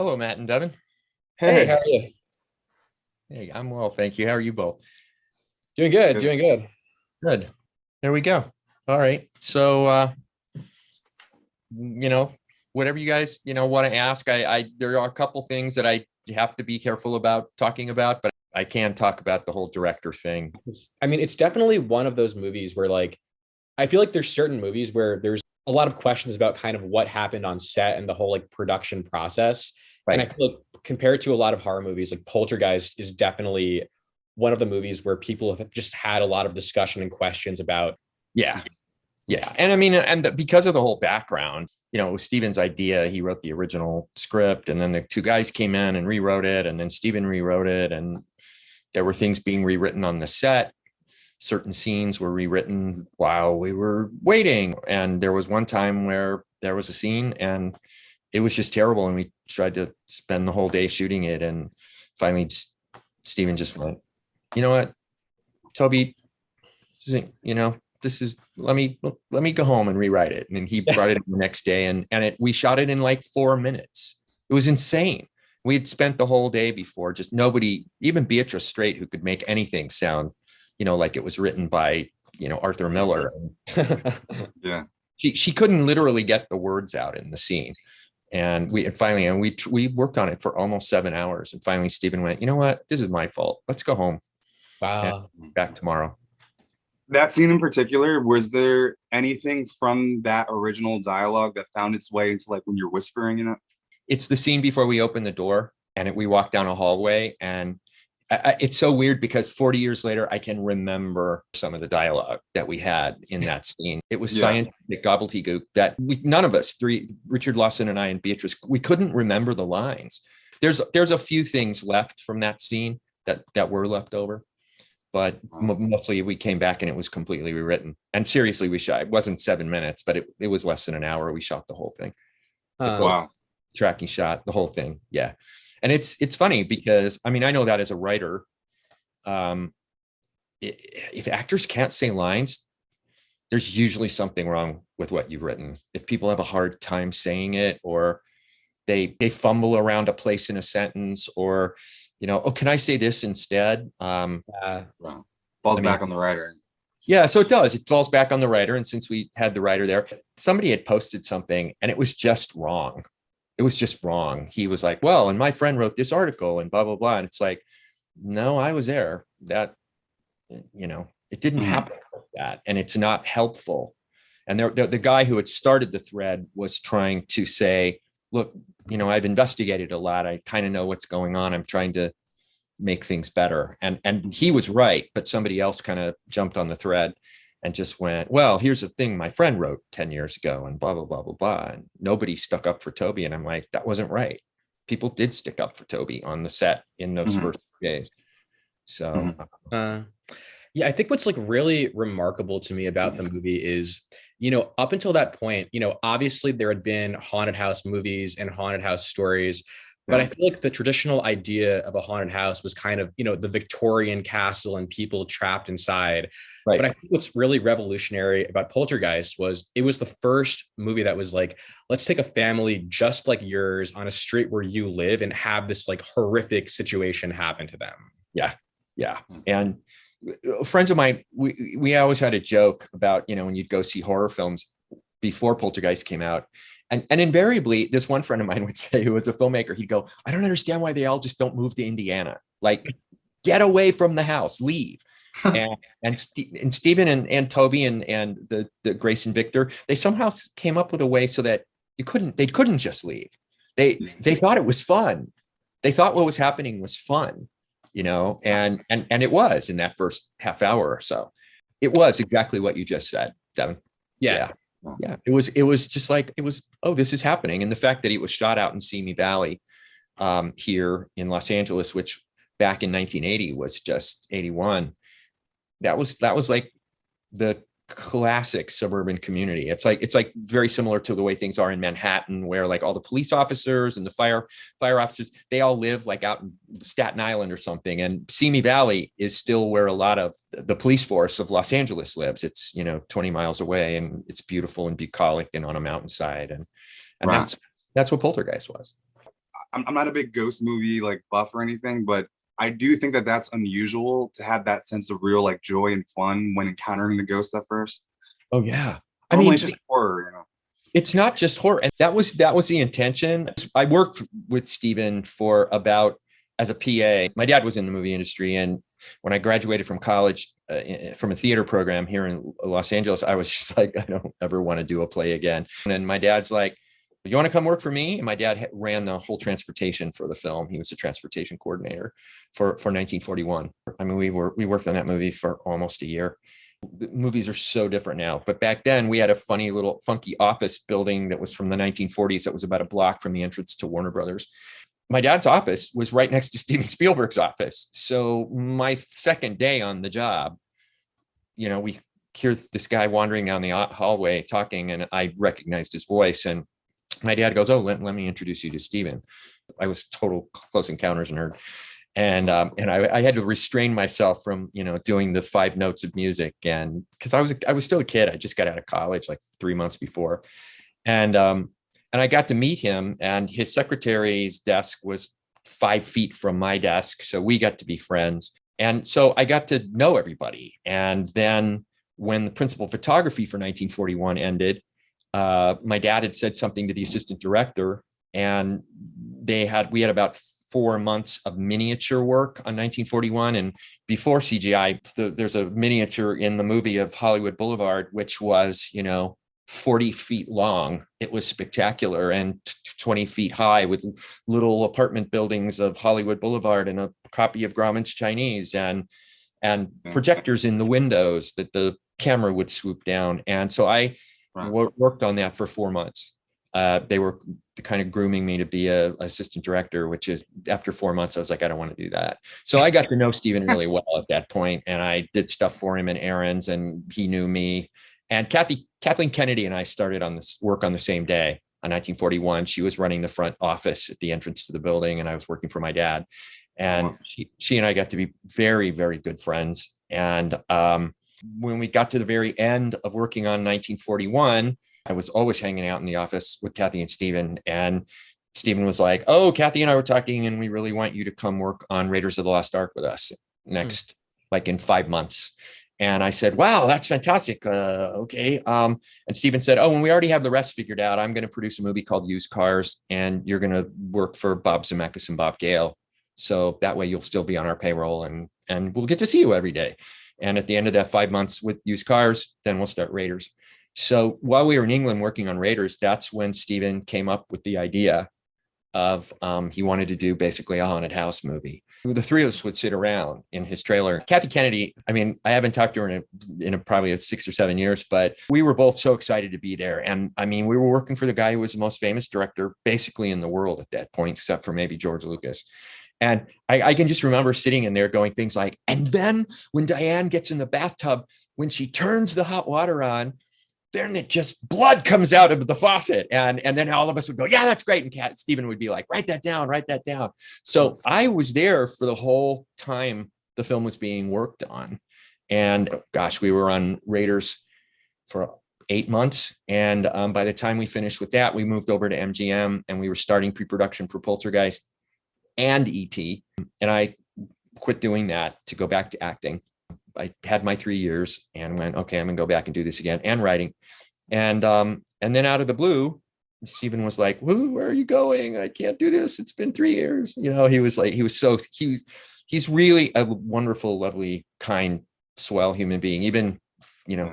Hello, Matt and Devon. Hey, how Hey, are you? Hey, I'm well, thank you. How are you both? Doing good, good. doing good. Good. There we go. All right. So, you know, whatever you guys, want to ask, there are a couple things that I have to be careful about talking about, but I can talk about the whole director thing. I mean, it's definitely one of those movies where I feel like there's certain movies where there's a lot of questions about kind of what happened on set and the whole production process. And I Right. feel like compared to a lot of horror movies, like Poltergeist is definitely one of the movies where people have just had a lot of discussion and questions about. Yeah. Yeah. And I mean, because of the whole background, it was Steven's idea. He wrote the original script, and then the two guys came in and rewrote it, and then Steven rewrote it, and there were things being rewritten on the set. Certain scenes were rewritten while we were waiting. And there was one time where there was a scene and it was just terrible. And we tried to spend the whole day shooting it. And finally, Steven just went, you know what, Toby, this is let me go home and rewrite it. And he brought it in the next day, and we shot it in like 4 minutes. It was insane. We had spent the whole day before, just nobody, even Beatrice Straight, who could make anything sound, like it was written by, Arthur Miller. Yeah. She couldn't literally get the words out in the scene. And we worked on it for almost 7 hours. And finally, Stephen went, you know what? This is my fault. Let's go home and Wow. back tomorrow. That scene in particular, was there anything from that original dialogue that found its way into like when you're whispering in it? It's the scene before we open the door and we walk down a hallway. And it's so weird because 40 years later, I can remember some of the dialogue that we had in that scene. It was Yeah. scientific gobbledygook that none of us, Richard Lawson and I and Beatrice, we couldn't remember the lines. There's a few things left from that scene that were left over, but mostly we came back and it was completely rewritten. And seriously, we shot, it wasn't 7 minutes, but it was less than an hour. We shot the whole thing, the Huh. close Wow. tracking shot, the whole thing. Yeah. And it's funny because I mean, I know that as a writer, um, if actors can't say lines, there's usually something wrong with what you've written. If people have a hard time saying it, or they fumble around a place in a sentence, or oh, can I say this instead? Wow. Falls I mean, back on the writer. yeah, so it does. It falls back on the writer. And since we had the writer there, somebody had posted something and it was just wrong. It was just wrong. He was like, well, and my friend wrote this article and blah, blah, blah. And it's like, no, I was there. That, it didn't Mhm. happen like that. And it's not helpful. And the guy who had started the thread was trying to say, look, I've investigated a lot. I kind of know what's going on. I'm trying to make things better. And he was right, but somebody else kind of jumped on the thread and just went, well, here's the thing my friend wrote 10 years ago and blah, blah, blah, blah, blah. And nobody stuck up for Toby. And I'm like, that wasn't right. People did stick up for Toby on the set in those Mhm. first days. So, Mhm. Uh, yeah, I think what's really remarkable to me about the movie is, up until that point, obviously there had been haunted house movies and haunted house stories, but I Yeah. feel like the traditional idea of a haunted house was kind of, the Victorian castle and people trapped inside. But right. I think what's really revolutionary about Poltergeist was it was the first movie that was like, let's take a family just like yours on a street where you live and have this horrific situation happen to them. Yeah. Yeah. And friends of mine, we always had a joke about, when you'd go see horror films before Poltergeist came out. And invariably, this one friend of mine would say, who was a filmmaker, he'd go, I don't understand why they all just don't move to Indiana. Like, get away from the house, leave. And Stephen and Toby and the Grace and Victor, they somehow came up with a way so that they couldn't just leave. They thought it was fun. They thought what was happening was fun, and it was in that first half hour or so. It was exactly what you just said, Devon. Yeah. Yeah. Yeah. It was just like, oh, this is happening. And the fact that it was shot out in Simi Valley, here in Los Angeles, which back in 1980 was just 81. That was like the classic suburban community. It's like very similar to the way things are in Manhattan, where like all the police officers and the fire officers, they all live like out in Staten Island or something. And Simi Valley is still where a lot of the police force of Los Angeles lives. It's 20 miles away, and it's beautiful and bucolic and on a mountainside. And Right. that's what Poltergeist was. I'm not a big ghost movie like buff or anything, but I do think that that's unusual to have that sense of real like joy and fun when encountering the ghost at first. Oh yeah. I Normally mean, it's just horror, you know. it's not just horror. And that was the intention. I worked with Steven for about as a PA. My dad was in the movie industry. And when I graduated from college, from a theater program here in Los Angeles, I was just like, I don't ever want to do a play again. And my dad's like, you want to come work for me? And my dad ran the whole transportation for the film. He was the transportation coordinator for 1941. I mean, we worked on that movie for almost a year. The movies are so different now, but back then we had a funny little funky office building that was from the 1940s. That was about a block from the entrance to Warner Brothers. My dad's office was right next to Steven Spielberg's office. So my second day on the job, we hear this guy wandering down the hallway talking, and I recognized his voice. And my dad goes, "Oh, let me introduce you to Steven." I was total Close Encounters nerd. And I had to restrain myself from, doing the 5 notes of music. And because I was still a kid, I just got out of college like 3 months before. And I got to meet him, and his secretary's desk was 5 feet from my desk. So we got to be friends. And so I got to know everybody. And then when the principal photography for 1941 ended, my dad had said something to the assistant director, and we had about 4 months of miniature work on 1941. And before CGI, there's a miniature in the movie of Hollywood Boulevard, which was, 40 feet long. It was spectacular, and 20 feet high, with little apartment buildings of Hollywood Boulevard and a copy of Grauman's Chinese and projectors in the windows that the camera would swoop down. And so I worked on that for 4 months. They were kind of grooming me to be a assistant director, which is after 4 months, I was like, I don't want to do that. So I got to know Steven really well at that point, and I did stuff for him in errands, and he knew me. And Kathleen Kennedy and I started on this work on the same day on 1941. She was running the front office at the entrance to the building, and I was working for my dad. And she and I got to be very, very good friends. And when we got to the very end of working on 1941, I was always hanging out in the office with Kathy and Steven. And Steven was like, "Oh, Kathy and I were talking, and we really want you to come work on Raiders of the Lost Ark with us next, like in 5 months." And I said, "Wow, that's fantastic. Okay." And Steven said, "Oh, when we already have the rest figured out, I'm going to produce a movie called Used Cars, and you're going to work for Bob Zemeckis and Bob Gale. So that way you'll still be on our payroll, and we'll get to see you every day. And at the end of that 5 months with Used Cars, then we'll start Raiders." So while we were in England working on Raiders, that's when Steven came up with the idea of he wanted to do basically a haunted house movie. The three of us would sit around in his trailer. Kathy Kennedy, I mean, I haven't talked to her in probably 6 or 7 years, but we were both so excited to be there. And I mean, we were working for the guy who was the most famous director basically in the world at that point, except for maybe George Lucas. And I can just remember sitting in there going things like, and then when Diane gets in the bathtub, when she turns the hot water on, then it just blood comes out of the faucet. And then all of us would go, "Yeah, that's great." And Steven would be like, write that down. So I was there for the whole time the film was being worked on. And gosh, we were on Raiders for 8 months. And by the time we finished with that, we moved over to MGM, and we were starting pre-production for Poltergeist and ET. And I quit doing that to go back to acting. I had my 3 years and went, okay, I'm gonna go back and do this again, and writing. And then out of the blue, Steven was like, "Where are you going? I can't do this. It's been 3 years." He's really a wonderful, lovely, kind, swell human being, even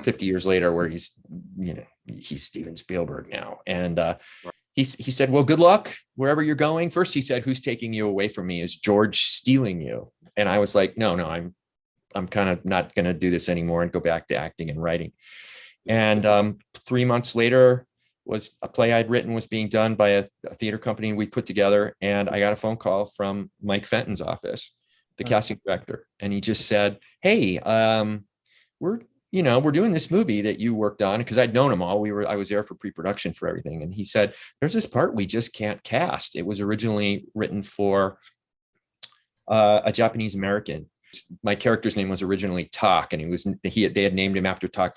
50 years later, where he's Steven Spielberg now. And he said, "Well, good luck wherever you're going." First, he said, "Who's taking you away from me? Is George stealing you?" And I was like, no, I'm kind of not going to do this anymore and go back to acting and writing. And 3 months later, was a play I'd written was being done by a theater company we put together. And I got a phone call from Mike Fenton's office, the casting director. And he just said, "Hey, we're doing this movie that you worked on," because I'd known him all. I was there for pre-production for everything. And he said, "There's this part we just can't cast. It was originally written for a Japanese American. My character's name was originally Tak, and they had named him after Tak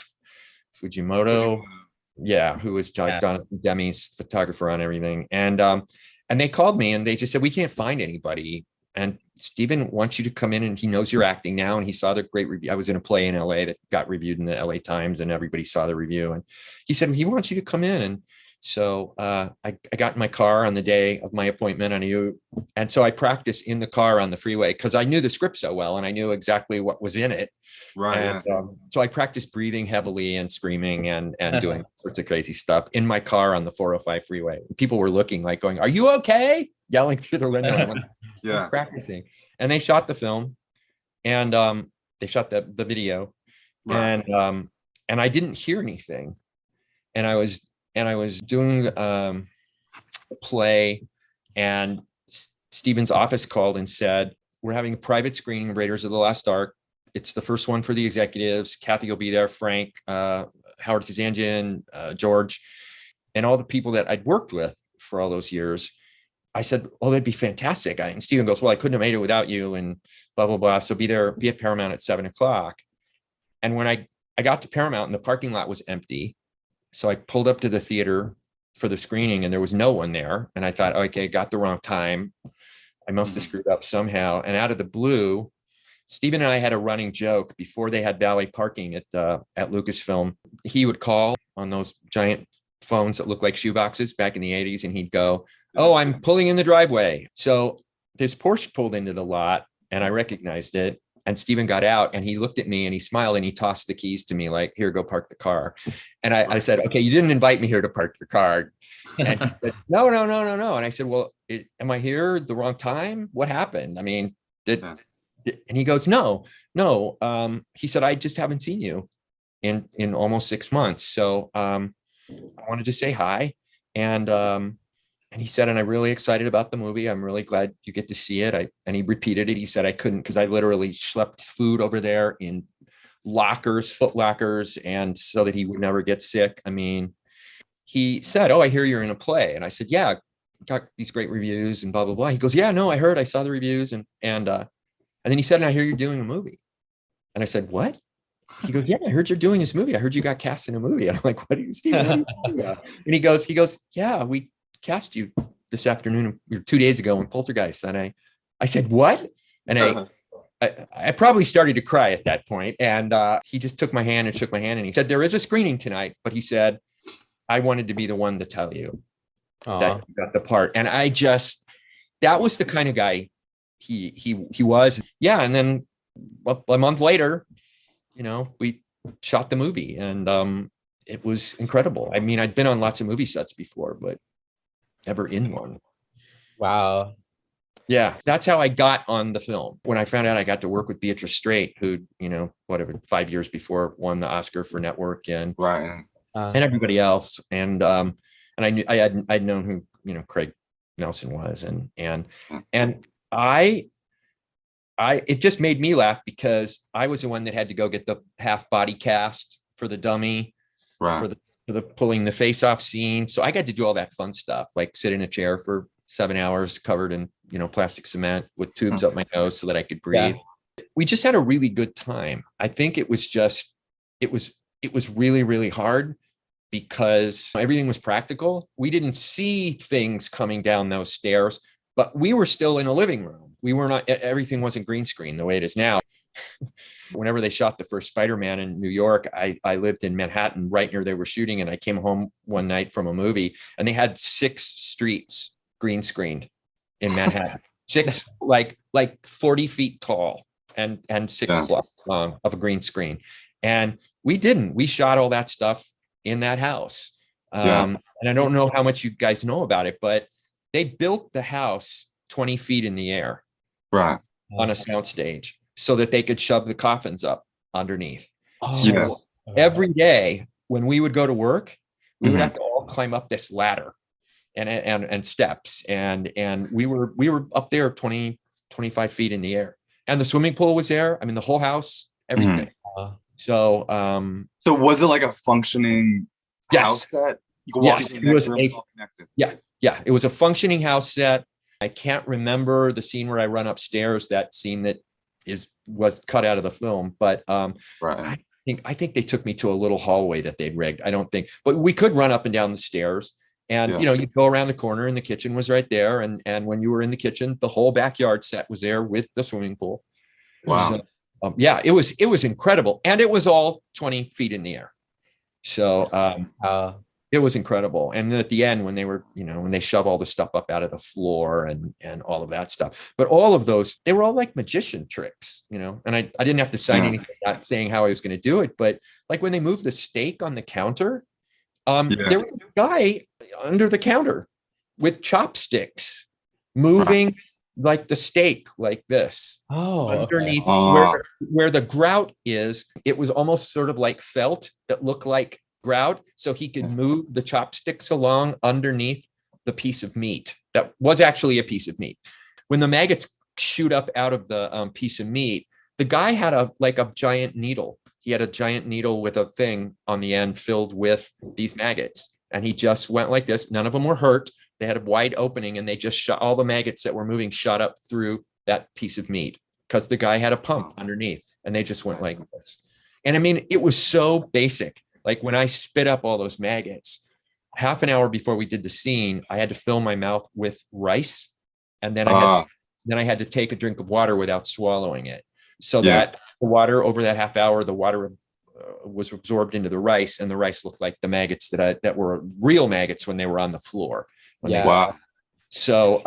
Fujimoto. Yeah, who was Jonathan Demi's photographer on everything. And And they called me and they just said, we can't find anybody. And Steven wants you to come in, and he knows you're acting now. And he saw the great review. I was in a play in LA that got reviewed in the LA Times, and everybody saw the review. And he said, he wants you to come in. And so I got in my car on the day of my appointment. And so I practiced in the car on the freeway because I knew the script so well and I knew exactly what was in it. Right. And so I practiced breathing heavily and screaming and doing all sorts of crazy stuff in my car on the 405 freeway. People were looking like going, "Are you okay?" Yelling through the window. I'm like, Yeah. Practicing. And they shot the film, and they shot the video, Right. and I didn't hear anything. And I was doing a play, and Steven's office called and said, "We're having a private screening of Raiders of the Lost Ark. It's the first one for the executives. Kathy will be there, Frank, Howard Kazanjian, George, and all the people that I'd worked with for all those years." I said, "Oh, that'd be fantastic." And Steven goes, "Well, I couldn't have made it without you," and blah, blah, blah. So be at Paramount at 7:00. And when I got to Paramount and the parking lot was empty, so I pulled up to the theater for the screening and there was no one there. And I thought, okay, got the wrong time. I must have screwed up somehow. And out of the blue, Steven and I had a running joke before they had valet parking at Lucasfilm. He would call on those giant phones that look like shoeboxes back in the 80s. And he'd go, "Oh, I'm pulling in the driveway." So this Porsche pulled into the lot and I recognized it. And Steven got out and he looked at me and he smiled and he tossed the keys to me like, "Here, go park the car." And I said, "Okay, you didn't invite me here to park your car." And he said, "No. And I said, "Well, am I here at the wrong time? What happened? I mean, and he goes, no. He said, "I just haven't seen you in almost 6 months. So I wanted to say hi." And he said, "And I'm really excited about the movie. I'm really glad you get to see it." And he repeated it. He said, "I couldn't, because I literally schlepped food over there in lockers, foot lockers, and so that he would never get sick." I mean, he said, "Oh, I hear you're in a play." And I said, "Yeah, got these great reviews and blah, blah, blah." He goes, "Yeah, no, I saw the reviews." And then he said, "And I hear you're doing a movie." And I said, "What?" He goes, "Yeah, I heard you're doing this movie. I heard you got cast in a movie." And I'm like, "What are you, Steven? What are you talking about?" And he goes, "Yeah, we cast you this afternoon or 2 days ago in Poltergeist." And I said, "What?" And I probably started to cry at that point. And he just took my hand and shook my hand. And he said, "There is a screening tonight," but he said, "I wanted to be the one to tell you that you got the part." And that was the kind of guy he was. Yeah. And then a month later, we shot the movie, and it was incredible. I mean, I'd been on lots of movie sets before, but ever in one. Wow. Yeah, that's how I got on the film. When I found out I got to work with Beatrice Straight, who, 5 years before won the Oscar for Network, and Right. and everybody else. And I knew I'd known who, Craig Nelson was. And it just made me laugh because I was the one that had to go get the half body cast for the dummy, Right. for the pulling the face off scene. So I got to do all that fun stuff, like sit in a chair for 7 hours covered in, plastic cement with tubes up my nose so that I could breathe. Yeah. We just had a really good time. I think it was really, really hard because everything was practical. We didn't see things coming down those stairs, but we were still in a living room. We were not, everything wasn't green screen the way it is now. Whenever they shot the first Spider-Man in New York, I lived in Manhattan right near they were shooting. And I came home one night from a movie and they had 6 streets green screened in Manhattan, 6, like 40 feet tall and 6 blocks long of a green screen. And we shot all that stuff in that house. And I don't know how much you guys know about it, but they built the house 20 feet in the air, right, on a soundstage so that they could shove the coffins up underneath. So every day when we would go to work, we would have to all climb up this ladder and steps. And we were up there 20, 25 feet in the air. And the swimming pool was there. I mean, the whole house, everything. So was it like a functioning house set? You could walk into the next room, it's all connected. Yeah. It was a functioning house set. I can't remember the scene where I run upstairs, that scene that was cut out of the film, but I think they took me to a little hallway that they'd rigged. I don't think, but we could run up and down the stairs. And you'd go around the corner and the kitchen was right there. And when you were in the kitchen, the whole backyard set was there with the swimming pool. Wow. So, yeah, it was incredible. And it was all 20 feet in the air. So it was incredible. And then at the end, when they were, when they shove all the stuff up out of the floor and all of that stuff, but all of those, they were all like magician tricks, and I didn't have to sign anything, not saying how I was going to do it, but like when they moved the steak on the counter, there was a guy under the counter with chopsticks moving like the steak like this underneath where the grout is. It was almost sort of like felt that looked like grout, so he could move the chopsticks along underneath the piece of meat that was actually a piece of meat. When the maggots shoot up out of the piece of meat, the guy had a giant needle. He had a giant needle with a thing on the end filled with these maggots, and he just went like this. None of them were hurt. They had a wide opening, and they just shot all the maggots that were moving, shot up through that piece of meat because the guy had a pump underneath, and they just went like this. And I mean, it was so basic. Like when I spit up all those maggots, half an hour before we did the scene, I had to fill my mouth with rice, and then I had to take a drink of water without swallowing it, so that the water over that half hour, the water was absorbed into the rice, and the rice looked like the maggots that were real maggots when they were on the floor. So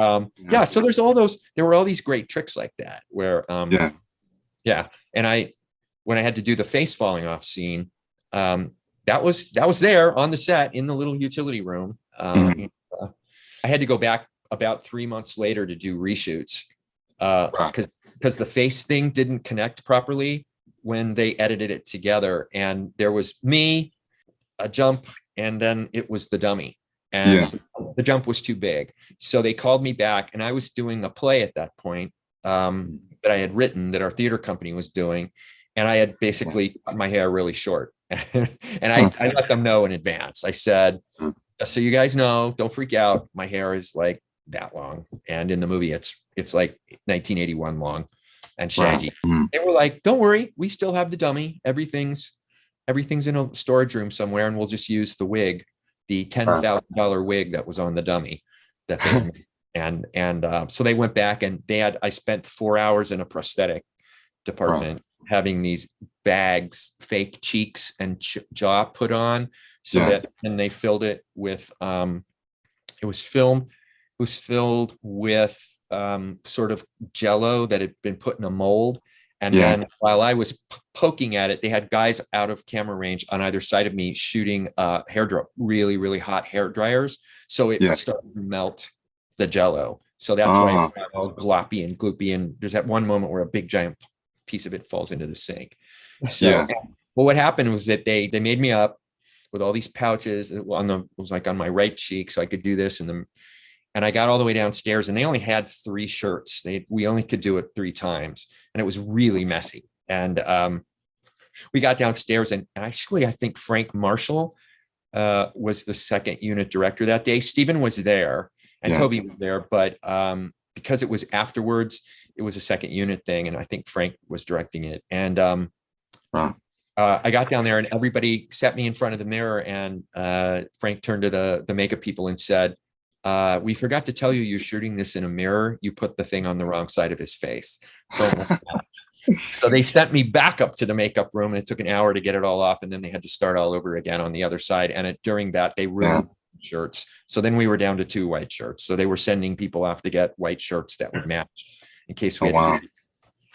so there's there were all these great tricks like that where and when I had to do the face falling off scene, that was there on the set in the little utility room. I had to go back about 3 months later to do reshoots because the face thing didn't connect properly when they edited it together, and there was me, a jump, and then it was the dummy, and the jump was too big, so they called me back, and I was doing a play at that point that I had written, that our theater company was doing, and I had basically cut my hair really short. And I let them know in advance. I said, so you guys know, don't freak out. My hair is like that long. And in the movie, it's like 1981 long and shaggy. They were like, don't worry. We still have the dummy. Everything's in a storage room somewhere. And we'll just use the wig, the $10,000 wig that was on the dummy that they made. So they went back, and I spent 4 hours in a prosthetic department having these bags, fake cheeks and jaw put on, so that, and they filled it with it was filled with sort of jello that had been put in a mold, and then while I was poking at it, they had guys out of camera range on either side of me shooting really, really hot hair dryers, so it started to melt the jello. So that's why it's all gloppy and gloopy, and there's that one moment where a big giant piece of it falls into the sink. So well, what happened was that they made me up with all these pouches it was like on my right cheek, so I could do this, and I got all the way downstairs, and they only had 3 shirts. We only could do it 3 times, and it was really messy. And we got downstairs, and actually I think Frank Marshall was the second unit director that day. Steven was there, and Toby was there, but because it was afterwards, it was a second unit thing, and I think Frank was directing it. And I got down there, and everybody sat me in front of the mirror, and Frank turned to the makeup people and said, we forgot to tell you, you're shooting this in a mirror. You put the thing on the wrong side of his face. So they sent me back up to the makeup room, and it took an hour to get it all off, and then they had to start all over again on the other side. And during that, they ruined shirts. So then we were down to 2 white shirts. So they were sending people off to get white shirts that would match in case we had to do it.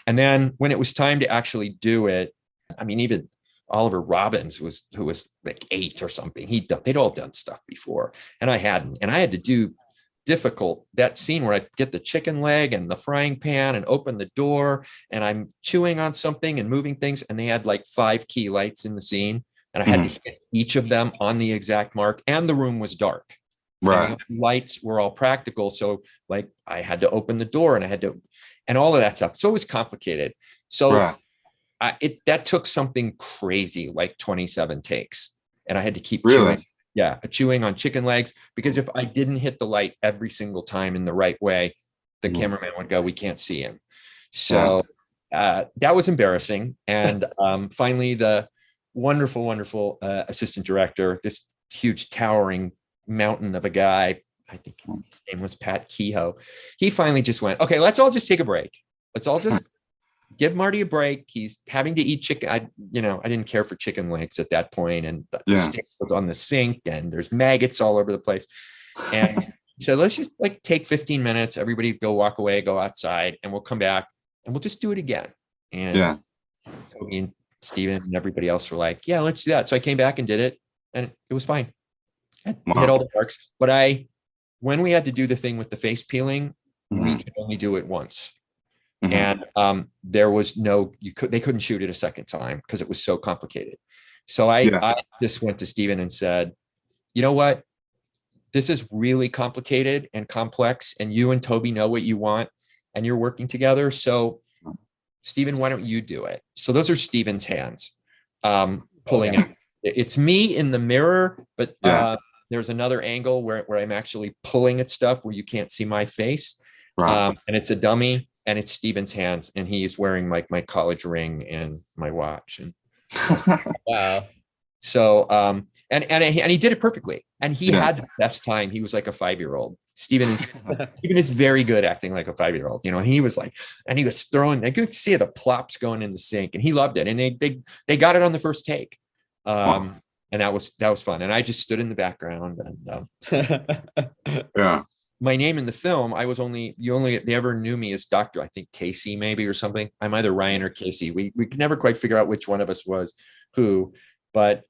And then when it was time to actually do it, I mean, even Oliver Robbins, who was like 8 or something, they'd all done stuff before, and I hadn't. And I had to do that scene where I get the chicken leg and the frying pan and open the door, and I'm chewing on something and moving things, and they had like 5 key lights in the scene, and I had to hit each of them on the exact mark, and the room was dark. The lights were all practical, so like I had to open the door, and all of that stuff. So it was complicated. So that took something crazy like 27 takes, and I had to keep chewing on chicken legs, because if I didn't hit the light every single time in the right way, the cameraman would go, we can't see him. So that was embarrassing. And finally, the wonderful assistant director, this huge towering mountain of a guy. I think his name was Pat Kehoe. He finally just went, okay, let's all just take a break. Let's all just give Marty a break. He's having to eat chicken. I didn't care for chicken legs at that point, and the steak was on the sink, and there's maggots all over the place. And he said, let's just like take 15 minutes. Everybody go walk away, go outside, and we'll come back and we'll just do it again. And Tobe and Steven and everybody else were like, yeah, let's do that. So I came back and did it, and it was fine. I hit all the marks. But when we had to do the thing with the face peeling, we could only do it once. And there was they couldn't shoot it a second time because it was so complicated. So I just went to Steven and said, you know what? This is really complicated and complex, and you and Tobe know what you want, and you're working together. So Steven, why don't you do it? So those are Steven's hands pulling it. It's me in the mirror, but there's another angle where I'm actually pulling at stuff where you can't see my face. And it's a dummy, and it's Steven's hands, and he's wearing my college ring and my watch. And wow. So and he did it perfectly, and he had the best time. He was like a 5-year-old. Steven is very good acting like a 5-year-old, and he was like, and he was throwing, I could see the plops going in the sink, and he loved it. And they got it on the first take. And that was fun. And I just stood in the background, and my name in the film, they ever knew me as Dr. I think Casey maybe or something. I'm either Ryan or Casey. We could never quite figure out which one of us was who, but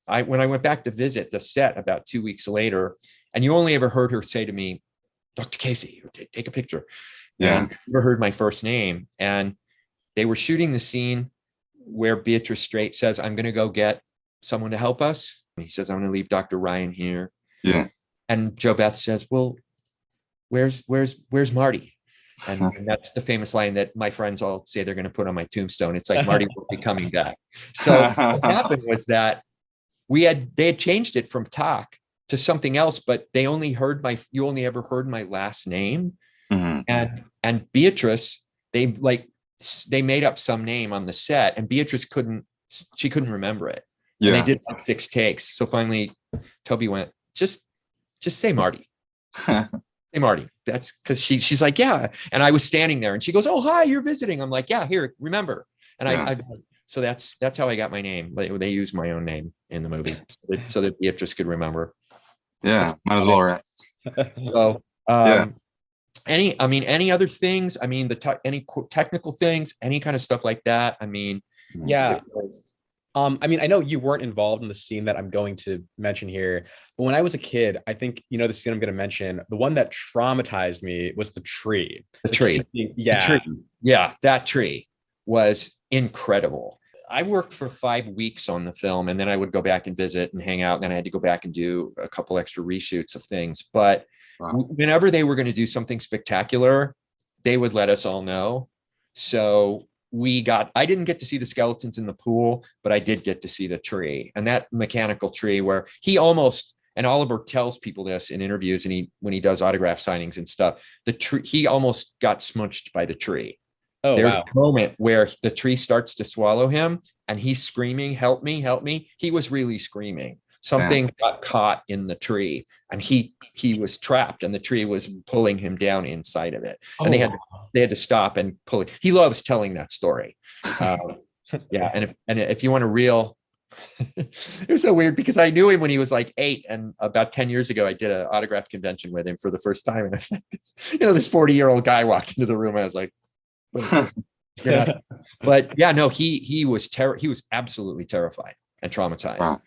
when I went back to visit the set about 2 weeks later, and you only ever heard her say to me, Dr. Casey, take a picture. And never heard my first name. And they were shooting the scene where Beatrice Straight says, I'm going to go get someone to help us. And he says, I'm going to leave Dr. Ryan here. And Jo Beth says, well, where's Marty? And that's the famous line that my friends all say they're going to put on my tombstone. It's like, Marty will be coming back. So what happened was that they had changed it from talk to something else, but you only ever heard my last name. And Beatrice, they made up some name on the set, and Beatrice couldn't remember it. And they did like 6 takes. So finally Tobe went, just say Marty. Hey, Marty. That's because she's like, yeah. And I was standing there, and she goes, oh, hi, you're visiting. I'm like, yeah, here, remember. And so that's how I got my name. They used my own name in the movie so that Beatrice could remember. Might as well, right? So, any other things? I mean, any technical things, any kind of stuff like that. I mean, I mean, I know you weren't involved in the scene that I'm going to mention here, but when I was a kid, I think, the scene I'm going to mention, the one that traumatized me was the tree. The tree. That tree was incredible. I worked for 5 weeks on the film, and then I would go back and visit and hang out. And then I had to go back and do a couple extra reshoots of things. But whenever they were going to do something spectacular, they would let us all know. So I didn't get to see the skeletons in the pool, but I did get to see the tree, and that mechanical tree where he almost, and Oliver tells people this in interviews, and when he does autograph signings and stuff, the tree, he almost got smunched by the tree. Oh, there's wow. a moment where the tree starts to swallow him, and he's screaming, help me, help me. He was really screaming. Something got caught in the tree, and he was trapped, and the tree was pulling him down inside of it. And they had to stop and pull it. He loves telling that story. And if you want a real, it was so weird because I knew him when he was like 8, and about 10 years ago, I did an autograph convention with him for the first time. And I was like, this 40-year-old guy walked into the room. I was like, but yeah, no, he was absolutely terrified and traumatized.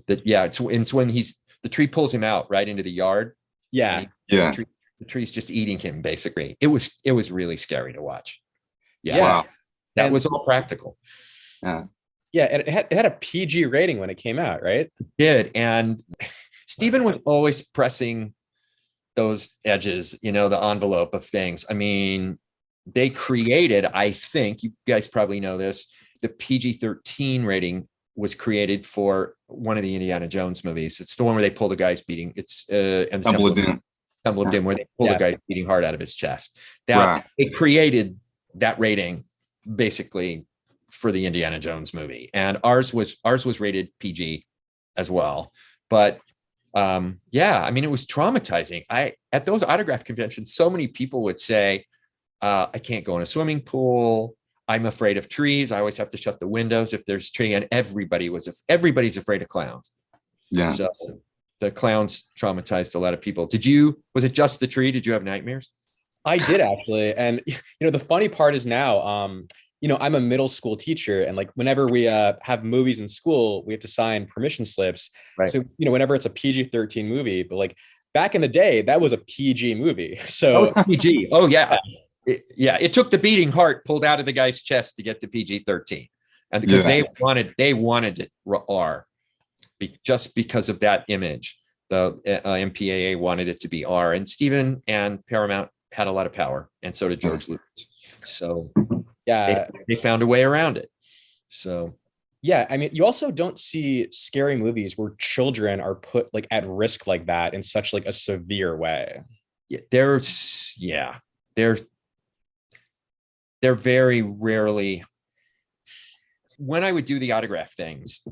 It's when the tree pulls him out right into the yard. The tree's just eating him, basically. It was really scary to watch. That was all practical. And it had a PG rating when it came out, right? It did. And Steven was always pressing those edges, the envelope of things. I mean, they created, I think you guys probably know this, the PG-13 rating was created for one of the Indiana Jones movies. It's the one where they pull the guy's beating. It's and Temple of Doom, where they pull the guy beating hard out of his chest. It created that rating basically for the Indiana Jones movie, and ours was rated PG as well. But Yeah, I mean, it was traumatizing. At those autograph conventions, so many people would say, I can't go in a swimming pool. I'm afraid of trees. I always have to shut the windows if there's a tree. And everybody's afraid of clowns. Yeah. So the clowns traumatized a lot of people. Was it just the tree? Did you have nightmares? I did actually. And the funny part is now, I'm a middle school teacher, and like whenever we have movies in school, we have to sign permission slips. Right. So, whenever it's a PG-13 movie, but like back in the day, that was a PG movie. Oh, So PG. Oh, yeah. It took the beating heart pulled out of the guy's chest to get to PG-13. And because Yeah. they wanted it R, just because of that image. The MPAA wanted it to be R, and Steven and Paramount had a lot of power, and so did George Lucas. So yeah, they found a way around it. So yeah. I mean, you also don't see scary movies where children are put like at risk like that in such like a severe way. they're very rarely. When I would do the autograph things,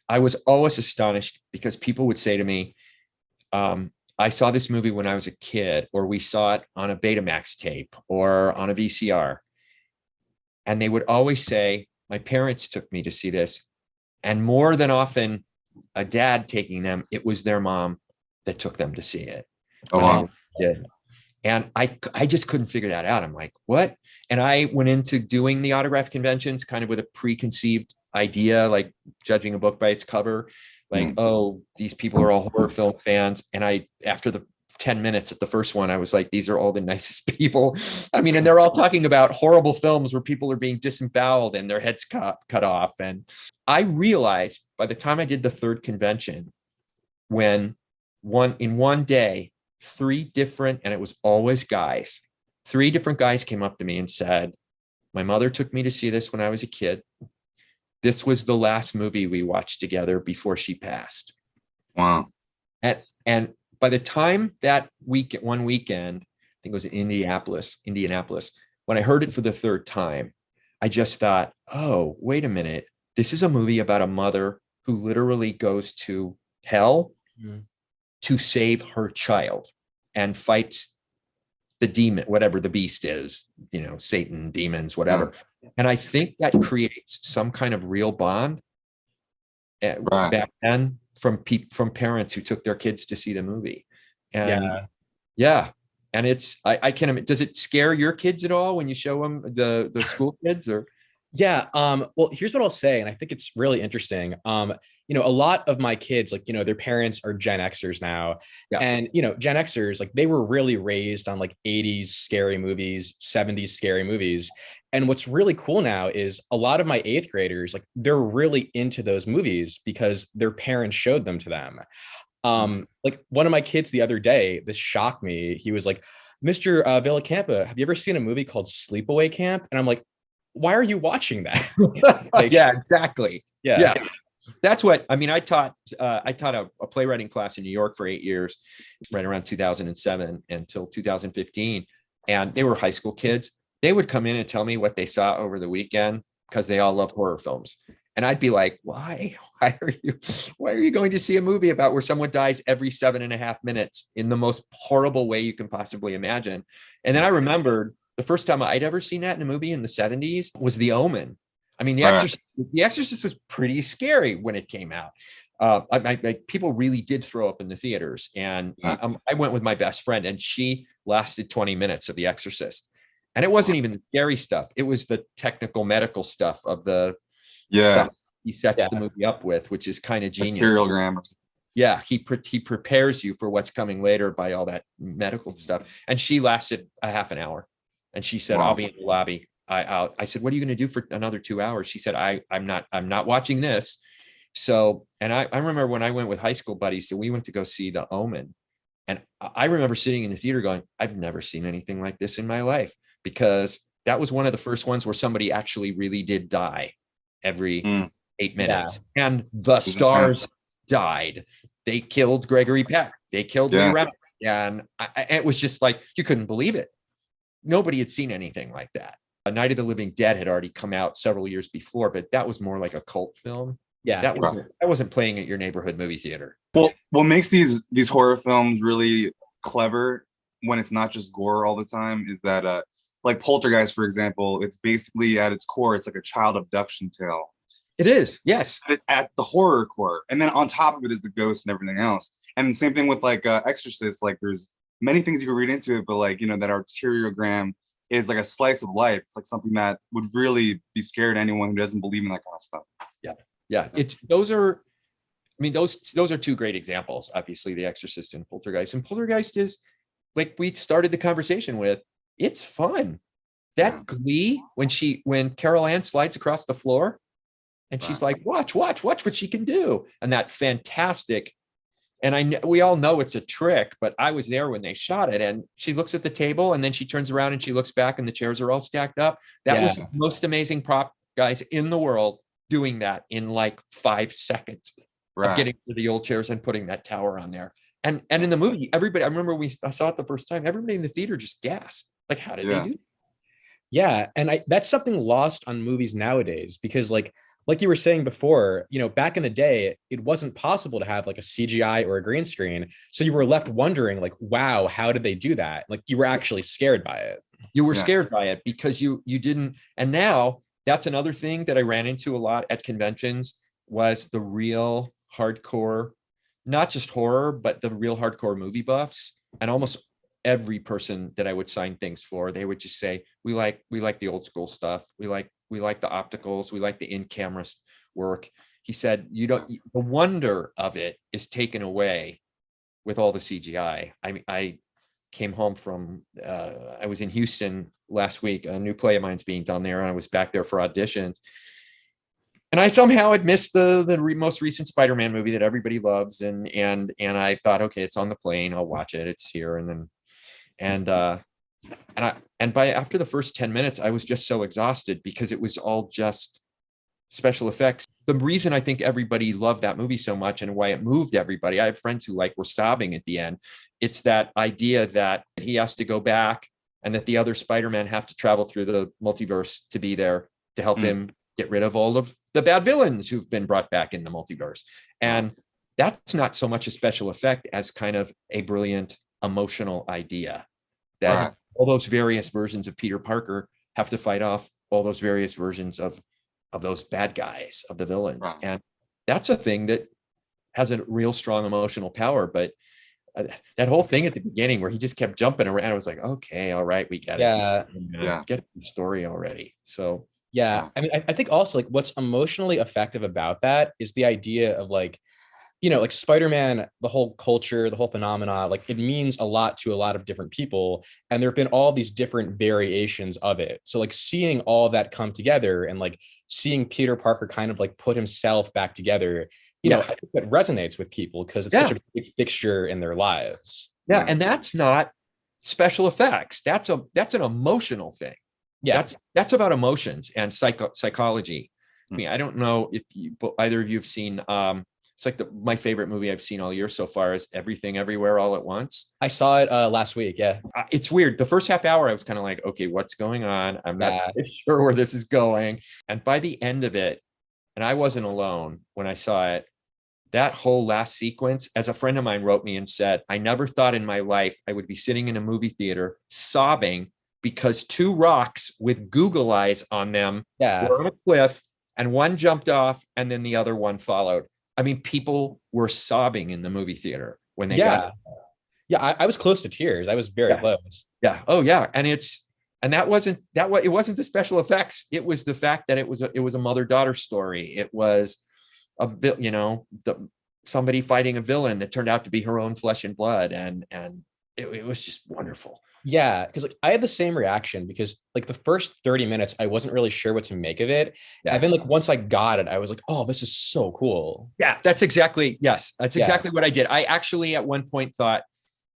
I was always astonished because people would say to me, I saw this movie when I was a kid, or we saw it on a Betamax tape or on a VCR. And they would always say, my parents took me to see this. And more than often, a dad taking them, it was their mom that took them to see it. Oh, wow. And I just couldn't figure that out. I'm like, what? And I went into doing the autograph conventions kind of with a preconceived idea, like judging a book by its cover, like, oh, these people are all horror film fans. And after the 10 minutes at the first one, I was like, these are all the nicest people. I mean, and they're all talking about horrible films where people are being disemboweled and their heads cut off. And I realized by the time I did the third convention, when in one day, and it was always guys, 3 different guys came up to me and said, my mother took me to see this when I was a kid. This was the last movie we watched together before she passed. Wow. And by the time that one weekend, I think it was in Indianapolis, when I heard it for the third time, I just thought, oh, wait a minute. This is a movie about a mother who literally goes to hell to save her child and fights the demon, whatever the beast is, Satan, demons, whatever. And I think that creates some kind of real bond back then from parents who took their kids to see the movie. And yeah. And it's, I can, does it scare your kids at all when you show them the school kids or? Yeah. Well, here's what I'll say. And I think it's really interesting. A lot of my kids, like, their parents are Gen Xers now. Yeah. And, Gen Xers, like, they were really raised on like 80s scary movies, 70s scary movies. And what's really cool now is a lot of my 8th graders, like, they're really into those movies because their parents showed them to them. Like one of my kids the other day, this shocked me. He was like, Mr. Villacampa, have you ever seen a movie called Sleepaway Camp? And I'm like, why are you watching that? Like, yeah, exactly. Yeah. Yes. That's what, I mean, I taught a playwriting class in New York for 8 years, right around 2007 until 2015. And they were high school kids. They would come in and tell me what they saw over the weekend because they all love horror films. And I'd be like, why are you going to see a movie about where someone dies every 7.5 minutes in the most horrible way you can possibly imagine? And then I remembered the first time I'd ever seen that in a movie in the 70s was The Omen. I mean, The Exorcist was pretty scary when it came out. People really did throw up in the theaters. And I went with my best friend, and she lasted 20 minutes of The Exorcist. And it wasn't even the scary stuff. It was the technical medical stuff of the stuff he sets the movie up with, which is kind of genius. Serial grammar. Yeah, he prepares you for what's coming later by all that medical stuff. And she lasted a half an hour. And she said, I'll be in the lobby. I said, what are you going to do for another 2 hours? She said, I'm not watching this. So, and I remember when I went with high school buddies, so we went to go see The Omen. And I remember sitting in the theater going, I've never seen anything like this in my life, because that was one of the first ones where somebody actually really did die every 8 minutes. Yeah. And the stars died. They killed Gregory Peck. They killed Lee Remick. And it was just like, you couldn't believe it. Nobody had seen anything like that. A Night of the Living Dead had already come out several years before, but that was more like a cult film. Yeah. That wasn't playing at your neighborhood movie theater. Well, what makes these horror films really clever when it's not just gore all the time is that like Poltergeist, for example, it's basically at its core, it's like a child abduction tale. It is, yes. At the horror core, and then on top of it is the ghost and everything else. And the same thing with like Exorcist. Like there's many things you can read into it, but like, you know, that arteriogram is like a slice of life. It's like something that would really be scary to anyone who doesn't believe in that kind of stuff. Yeah. Those are two great examples. Obviously, The Exorcist and Poltergeist. And Poltergeist is, like we started the conversation with, it's fun. That glee when Carol Ann slides across the floor and she's like, watch what she can do. And that fantastic, and we all know it's a trick, but I was there when they shot it, and she looks at the table and then she turns around and she looks back and the chairs are all stacked up. That was the most amazing prop guys in the world doing that in like 5 seconds of getting to the old chairs and putting that tower on there. And in the movie, everybody, I remember I saw it the first time, everybody in the theater just gasped. Like, how did they do that? Yeah. And that's something lost on movies nowadays, because like you were saying before, you know, back in the day, it wasn't possible to have like a CGI or a green screen. So you were left wondering like, wow, how did they do that? Like you were actually scared by it. You were scared by it because you didn't. And now that's another thing that I ran into a lot at conventions was the real hardcore, not just horror, but the real hardcore movie buffs. And almost every person that I would sign things for, they would just say, we like the old school stuff. We like the opticals. We like the in-camera work. He said, the wonder of it is taken away with all the CGI. I mean, I came home from, I was in Houston last week. A new play of mine's being done there, and I was back there for auditions. And I somehow had missed the most recent Spider-Man movie that everybody loves. And I thought, okay, it's on the plane. I'll watch it. It's here. And by after the first 10 minutes, I was just so exhausted because it was all just special effects. The reason I think everybody loved that movie so much and why it moved everybody, I have friends who were sobbing at the end. It's that idea that he has to go back and that the other Spider-Man have to travel through the multiverse to be there to help him get rid of all of the bad villains who've been brought back in the multiverse. And that's not so much a special effect as kind of a brilliant emotional idea that all those various versions of Peter Parker have to fight off all those various versions of those bad guys, of the villains. And that's a thing that has a real strong emotional power. But that whole thing at the beginning where he just kept jumping around, I was like, okay, all right, we get it. Get the story already. So I mean, I think also like what's emotionally effective about that is the idea of like, you know, like Spider-Man, the whole culture, the whole phenomena, like it means a lot to a lot of different people. And there have been all these different variations of it. So like seeing all that come together and like seeing Peter Parker kind of like put himself back together, you know, I think that resonates with people because it's such a big fixture in their lives. Yeah. And that's not special effects. That's an emotional thing. Yeah. That's about emotions and psychology. I mean, I don't know if either of you have seen, it's like my favorite movie I've seen all year so far is Everything Everywhere All at Once. I saw it last week. Yeah. It's weird. The first half hour, I was kind of like, okay, what's going on? I'm not sure where this is going. And by the end of it, and I wasn't alone when I saw it, that whole last sequence, as a friend of mine wrote me and said, I never thought in my life I would be sitting in a movie theater sobbing because 2 rocks with Google eyes on them were on a cliff and one jumped off and then the other one followed. I mean, people were sobbing in the movie theater when they got it. Yeah, I was close to tears. I was very close. Yeah. Oh, yeah. And it wasn't the special effects. It was the fact that it was a mother-daughter story. It was somebody fighting a villain that turned out to be her own flesh and blood, and it was just wonderful. Yeah, because like I had the same reaction because like the first 30 minutes I wasn't really sure what to make of it. And then like once I got it, I was like, oh, this is so cool. Yeah, that's exactly what I did. I actually at one point thought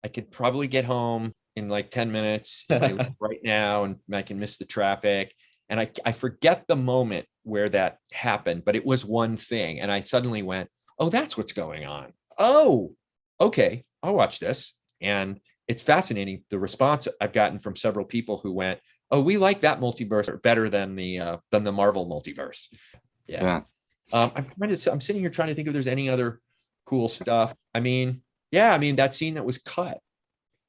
I could probably get home in like 10 minutes if I leave right now and I can miss the traffic. And I forget the moment where that happened, but it was one thing. And I suddenly went, oh, that's what's going on. Oh, okay, I'll watch this. And it's fascinating, the response I've gotten from several people who went, oh, we like that multiverse better than the Marvel multiverse. Yeah. I'm sitting here trying to think if there's any other cool stuff. I mean, yeah, I mean that scene that was cut.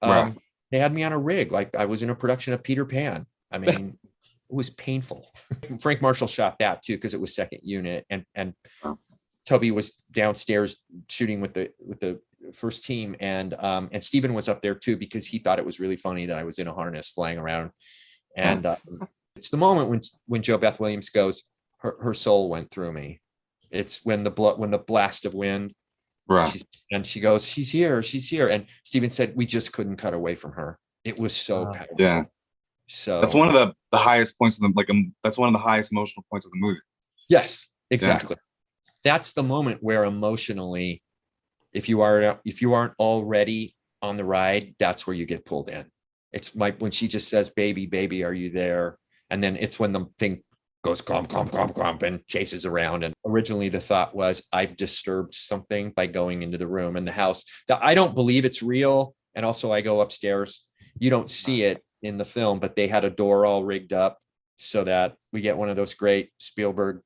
Right. They had me on a rig like I was in a production of Peter Pan. I mean, it was painful. Frank Marshall shot that too because it was second unit, and Toby was downstairs shooting with the first team, and Steven was up there too because he thought it was really funny that I was in a harness flying around. And it's the moment when Jo Beth Williams goes, her soul went through me. It's when the blast of wind, Right. and she goes, she's here. And Steven said, we just couldn't cut away from her. It was so powerful. Yeah. So That's one of the highest points of the that's one of the highest emotional points of the movie. yes, exactly. Yeah. That's the moment where emotionally, if you aren't already on the ride, that's where you get pulled in. It's when she just says, baby, baby, are you there? And then it's when the thing goes clump, clump, clump, clump, and chases around. And originally the thought was, I've disturbed something by going into the room and the house. I don't believe it's real. And also I go upstairs. You don't see it in the film, but they had a door all rigged up so that we get one of those great Spielberg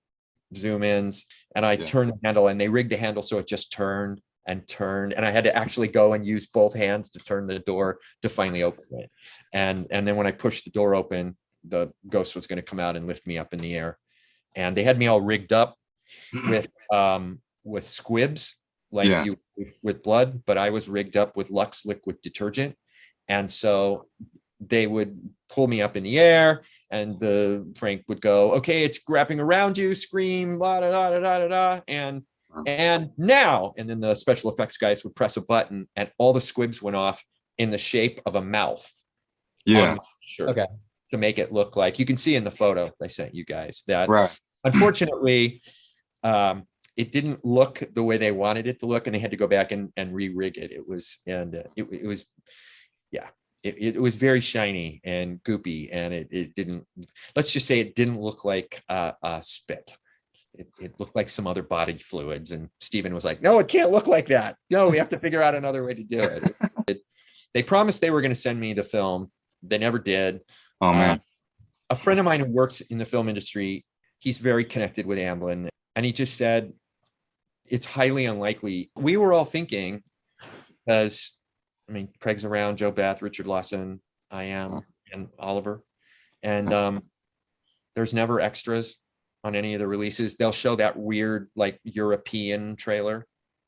zoom ins. And I turned the handle, and they rigged the handle so it just turned and turned, and I had to actually go and use both hands to turn the door to finally open it. And then when I pushed the door open, the ghost was going to come out and lift me up in the air. And they had me all rigged up with squibs, like with blood, but I was rigged up with Lux liquid detergent. And so they would pull me up in the air, and Frank would go, okay, it's wrapping around you, scream, blah, da, da, da, da, da, and now, and then the special effects guys would press a button, and all the squibs went off in the shape of a mouth. Yeah. Okay. To make it look like, you can see in the photo I sent you guys that unfortunately it didn't look the way they wanted it to look, and they had to go back and re-rig it. It was it was very shiny and goopy, and it didn't, let's just say it didn't look like spit. It looked like some other body fluids, and Steven was like, no, it can't look like that. No, we have to figure out another way to do it. They promised they were going to send me the film. They never did. Oh man. A friend of mine who works in the film industry, he's very connected with Amblin, and he just said it's highly unlikely. We were all thinking, because I mean, Craig's around, Joe Beth, Richard Lawson, I am, and Oliver, and there's never extras on any of the releases. They'll show that weird like European trailer.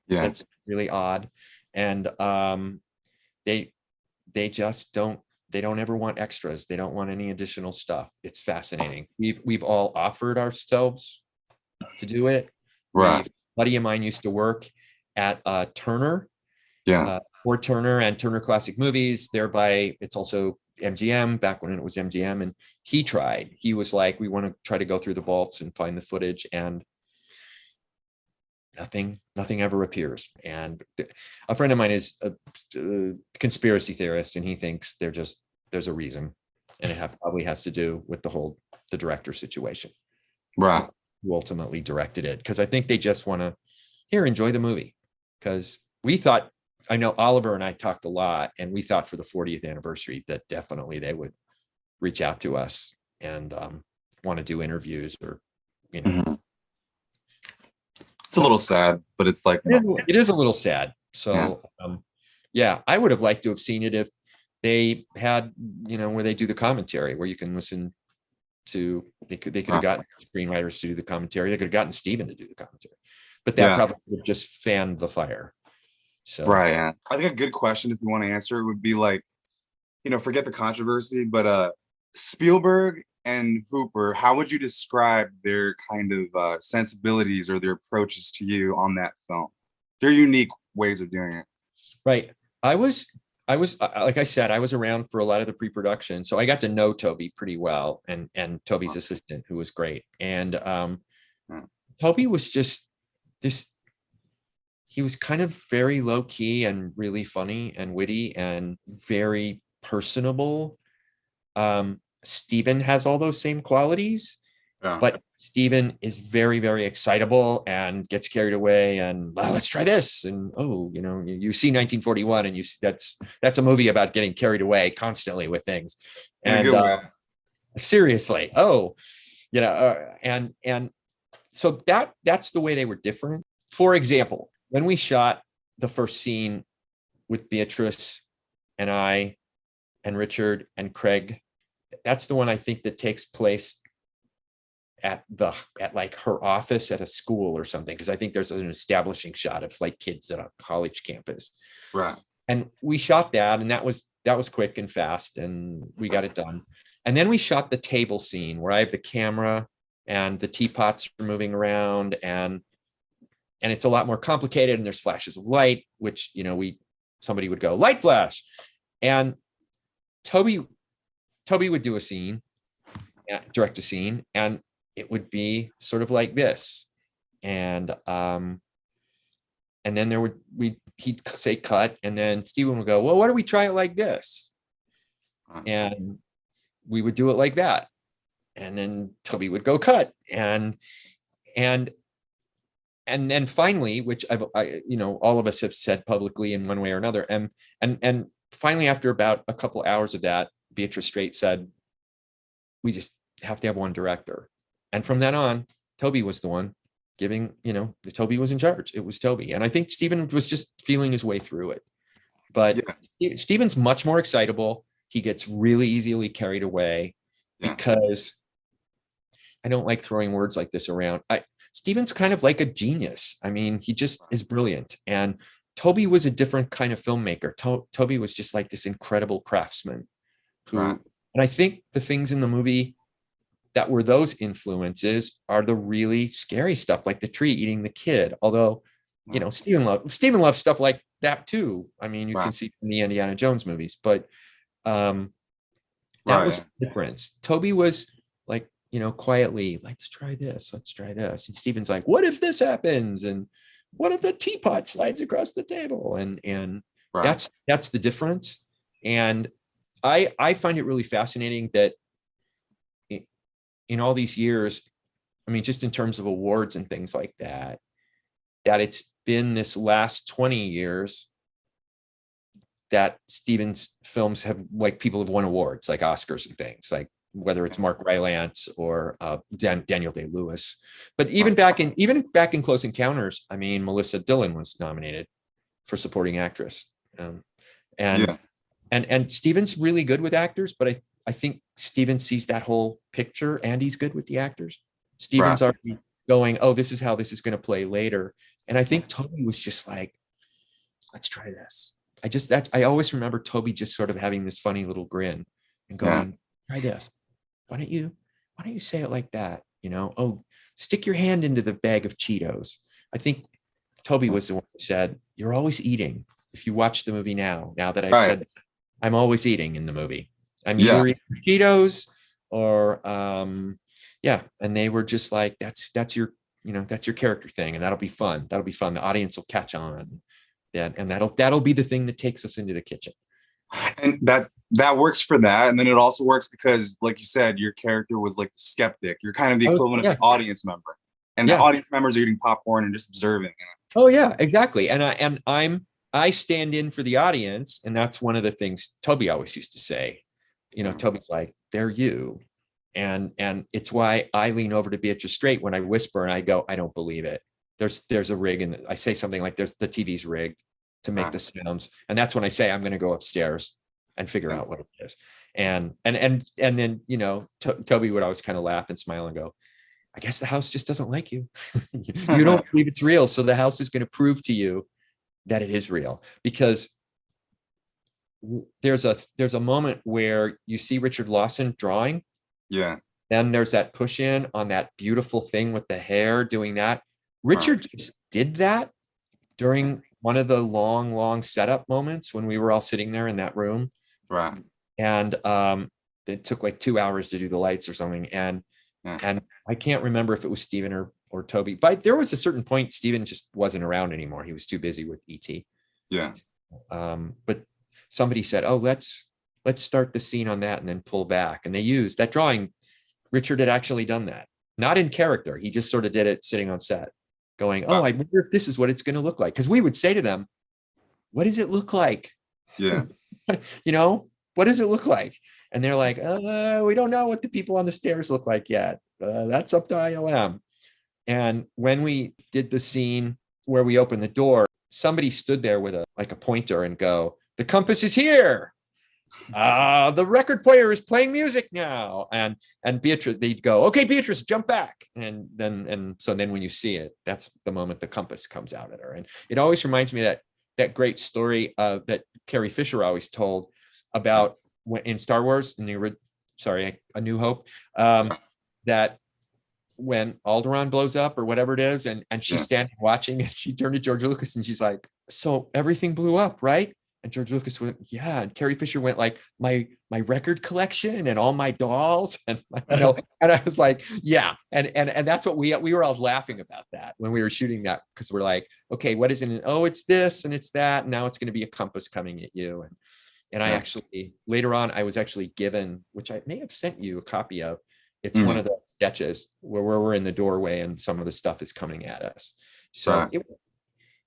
Yeah, that's really odd. And they just don't ever want extras. They don't want any additional stuff. It's fascinating. We've all offered ourselves to do it. Right. A buddy of mine used to work at Turner. Yeah. Or Turner and Turner Classic Movies. Thereby, it's also MGM, back when it was MGM, and he tried. He was like, we want to try to go through the vaults and find the footage, and nothing ever appears. And a friend of mine is a conspiracy theorist, and he thinks there's a reason, and it probably has to do with the director situation, right? Who ultimately directed it, because I think they just want to enjoy the movie. Because we thought, I know Oliver and I talked a lot, and we thought for the 40th anniversary that definitely they would reach out to us and want to do interviews, or It's a little sad, but it's like it is a little sad. So I would have liked to have seen it if they had, where they do the commentary, where you can listen to. They could have gotten screenwriters to do the commentary. They could have gotten Steven to do the commentary, but that probably would have just fanned the fire. So I think a good question, if you want to answer it, would be like, forget the controversy, but Spielberg and Hooper, how would you describe their kind of sensibilities or their approaches to you on that film? Their unique ways of doing it. Right. I was like I said, I was around for a lot of the pre-production, so I got to know Toby pretty well, and Toby's assistant, who was great. And Toby was just this. He was kind of very low key and really funny and witty and very personable. Steven has all those same qualities, but Steven is very, very excitable and gets carried away, and let's try this. And you see 1941, and you see that's a movie about getting carried away constantly with things. And seriously, and so that's the way they were different. For example, when we shot the first scene with Beatrice and I and Richard and Craig, that's the one I think that takes place at like her office at a school or something, because I think there's an establishing shot of like kids at a college campus. Right. And we shot that, and that was quick and fast, and we got it done. And then we shot the table scene where I have the camera and the teapots are moving around, and it's a lot more complicated, and there's flashes of light, which, you know, somebody would go light flash, and Tobe would do a scene, direct a scene, and it would be sort of like this. And then he'd say cut, and then Steven would go, well, why don't we try it like this? And we would do it like that. And then Tobe would go cut. And then finally, which I you know, all of us have said publicly in one way or another. And finally, after about a couple hours of that, Beatrice Straight said, we just have to have one director. And from then on, Tobe was the one giving, you know, Tobe was in charge. It was Tobe. And I think Steven was just feeling his way through it. But yeah. Steven's much more excitable. He gets really easily carried away because I don't like throwing words like this around. Steven's kind of like a genius. I mean, he just is brilliant. And Tobe was a different kind of filmmaker. Tobe was just like this incredible craftsman who, and I think the things in the movie that were those influences are the really scary stuff, like the tree eating the kid. Although, you know, Steven loves stuff like that too. I mean, you can see in the Indiana Jones movies, but that was the difference. Tobe was like, you know, quietly, let's try this. And Steven's like, what if this happens? And what if the teapot slides across the table? And that's the difference. And I find it really fascinating that in all these years, I mean, just in terms of awards and things like that, that it's been this last 20 years that Steven's films have, like, people have won awards, like Oscars and things, like whether it's Mark Rylance or Daniel Day-Lewis. But even back in Close Encounters, I mean, Melissa Dillon was nominated for supporting actress. And Steven's really good with actors, but I think Steven sees that whole picture and he's good with the actors. Steven's already going, oh, this is how this is going to play later. And I think Tobe was just like, let's try this. I always remember Tobe just sort of having this funny little grin and going, try this. Why don't you say it like that? You know, oh, stick your hand into the bag of Cheetos. I think Tobe was the one who said, you're always eating. If you watch the movie now that I've said, I'm always eating in the movie. I'm either eating Cheetos or, and they were just like, that's your character thing. And that'll be fun. The audience will catch on. And that'll be the thing that takes us into the kitchen. And that works for that. And then it also works because, like you said, your character was like the skeptic. You're kind of the equivalent of the audience member. And the audience members are eating popcorn and just observing. You know? Oh yeah, exactly. And I stand in for the audience. And that's one of the things Tobe always used to say. You know, Toby's like, they're you. And it's why I lean over to Beatrice Straight when I whisper and I go, I don't believe it. There's a rig, and I say something like, the TV's rigged to make the sounds. And that's when I say, I'm going to go upstairs and figure out what it is. And then, you know, Tobe would always kind of laugh and smile and go, I guess the house just doesn't like you. You don't believe it's real. So the house is going to prove to you that it is real, because there's a moment where you see Richard Lawson drawing. Yeah. Then there's that push in on that beautiful thing with the hair doing that. Richard just did that during one of the long setup moments when we were all sitting there in that room. Right. And it took like 2 hours to do the lights or something. And I can't remember if it was Steven or Tobe, but there was a certain point Steven just wasn't around anymore. He was too busy with ET. Yeah. But somebody said, oh, let's start the scene on that and then pull back. And they used that drawing. Richard had actually done that, not in character. He just sort of did it sitting on set, going, oh, I wonder if this is what it's going to look like. Because we would say to them, what does it look like? Yeah. You know, what does it look like? And they're like, we don't know what the people on the stairs look like yet. That's up to ILM. And when we did the scene where we opened the door, somebody stood there with a pointer and go, "The compass is here. The record player is playing music now." And Beatrice, they'd go, "Okay, Beatrice, jump back." So then when you see it, that's the moment the compass comes out at her. And it always reminds me of that great story that Carrie Fisher always told about when in Star Wars, A New Hope, that when Alderaan blows up or whatever it is, and she's standing watching, and she turned to George Lucas and she's like, "So everything blew up, right?" And George Lucas went, "Yeah." And Carrie Fisher went like, my record collection and all my dolls. And and I was like, yeah. And that's what we were all laughing about that when we were shooting that, because we're like, okay, what is it? And, oh, it's this and it's that. And now it's going to be a compass coming at you. And I actually, later on, I was actually given, which I may have sent you a copy of. It's one of the sketches where we're in the doorway and some of the stuff is coming at us. So,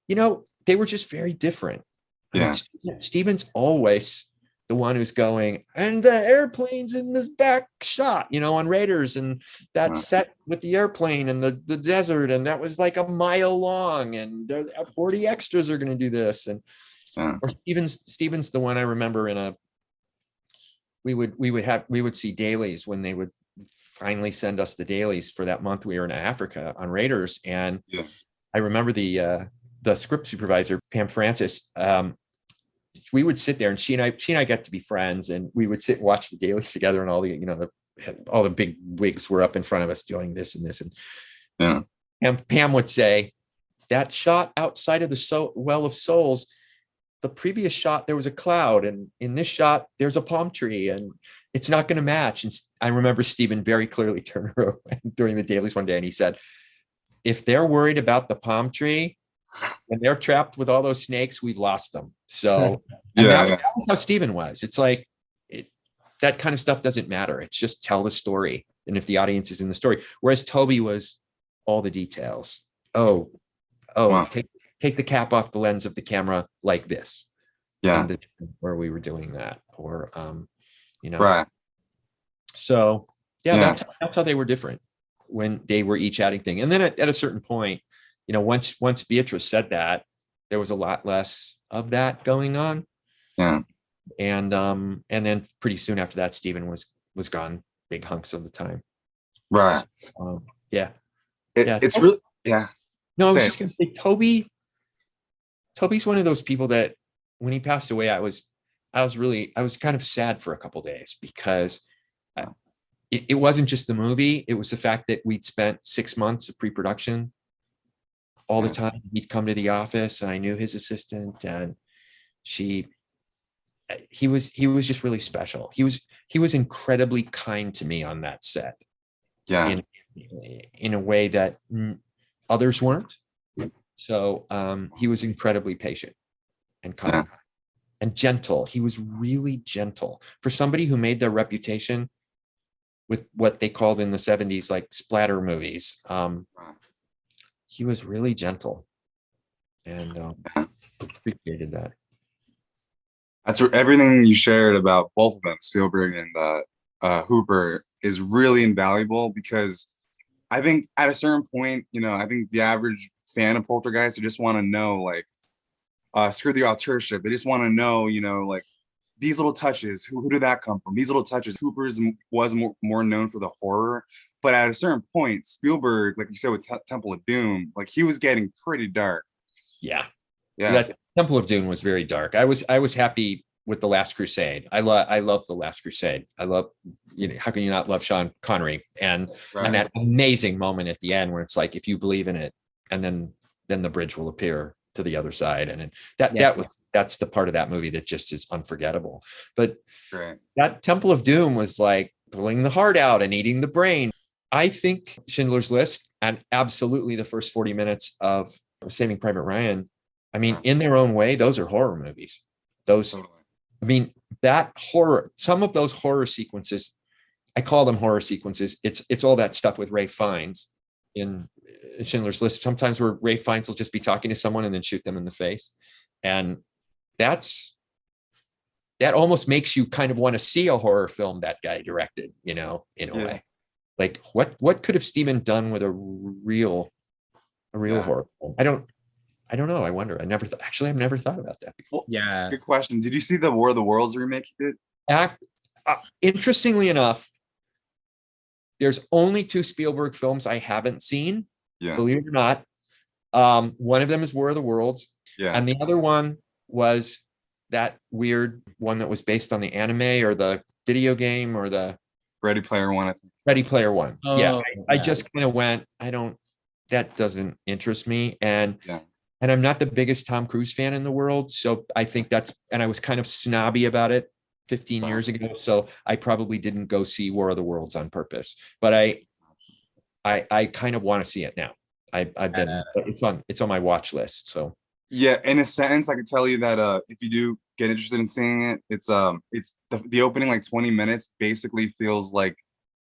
they were just very different. Yeah. I mean, Steven's always the one who's going, and the airplane's in this back shot, on Raiders, and that set with the airplane and the desert, and that was like a mile long, and 40 extras are going to do this. And or Steven's the one I remember we would see dailies when they would finally send us the dailies for that month we were in Africa on Raiders. And I remember the script supervisor, Pam Francis, we would sit there, and she and I got to be friends, and we would sit and watch the dailies together, and all the big wigs were up in front of us doing this and this. And Pam would say, "That shot outside of the Well of Souls, the previous shot, there was a cloud, and in this shot, there's a palm tree, and it's not going to match." And I remember Steven very clearly turned around during the dailies one day, and he said, "If they're worried about the palm tree and they're trapped with all those snakes, we've lost them." So that was how Steven was. It's like that kind of stuff doesn't matter. It's just tell the story. And if the audience is in the story, whereas Tobe was all the details. Take the cap off the lens of the camera like this. And where we were doing that, or Right. So that's how they were different when they were each adding thing. And then at a certain point, once Beatrice said that, there was a lot less of that going on. And then pretty soon after that, Steven was gone big hunks of the time. Right. So, it's really No, I was just gonna say Toby's one of those people that when he passed away, I was kind of sad for a couple of days, because it wasn't just the movie. It was the fact that we'd spent 6 months of pre-production all the time. He'd come to the office, and I knew his assistant, and he was just really special. He was incredibly kind to me on that set. In a way that others weren't. So he was incredibly patient and kind and gentle. He was really gentle for somebody who made their reputation with what they called in the 70s like splatter movies. He was really gentle, and appreciated that. That's everything you shared about both of them, Spielberg and Hooper, is really invaluable, because I think at a certain point, I think the average fan of Poltergeist, they just want to know, like, screw the authorship. They just want to know, like, these little touches, who did that come from? These little touches. Hooper was more known for the horror, but at a certain point, Spielberg, like you said with Temple of Doom, like, he was getting pretty dark. That Temple of Doom was very dark. I was happy with The Last Crusade. I love The Last Crusade. I love, how can you not love Sean Connery? And that amazing moment at the end where it's like, if you believe in it, and then the bridge will appear to the other side. And that's the part of that movie that just is unforgettable. But that Temple of Doom was like pulling the heart out and eating the brain. I think Schindler's List and absolutely the first 40 minutes of Saving Private Ryan, I mean, in their own way, those are horror movies. That horror, some of those horror sequences, I call them horror sequences. It's all that stuff with Ralph Fiennes in Schindler's List. Sometimes where Ralph Fiennes will just be talking to someone and then shoot them in the face. And that almost makes you kind of want to see a horror film that guy directed, in a way. Like what could have Steven done with a real horror film? I don't know. I wonder. I've never thought about that before. Yeah. Good question. Did you see the War of the Worlds remake he did? Interestingly enough, there's only 2 Spielberg films I haven't seen. Yeah. Believe it or not. One of them is War of the Worlds. Yeah. And the other one was that weird one that was based on the anime or the video game or the Ready Player One, I think. Ready Player One. Oh, yeah. I just kind of went, that doesn't interest me. And I'm not the biggest Tom Cruise fan in the world. So I think and I was kind of snobby about it 15 years ago. So I probably didn't go see War of the Worlds on purpose, but I kind of want to see it now. I've been, it's on my watch list. So yeah, in a sentence, I could tell you that if you do get interested in seeing it, it's the opening like 20 minutes basically feels like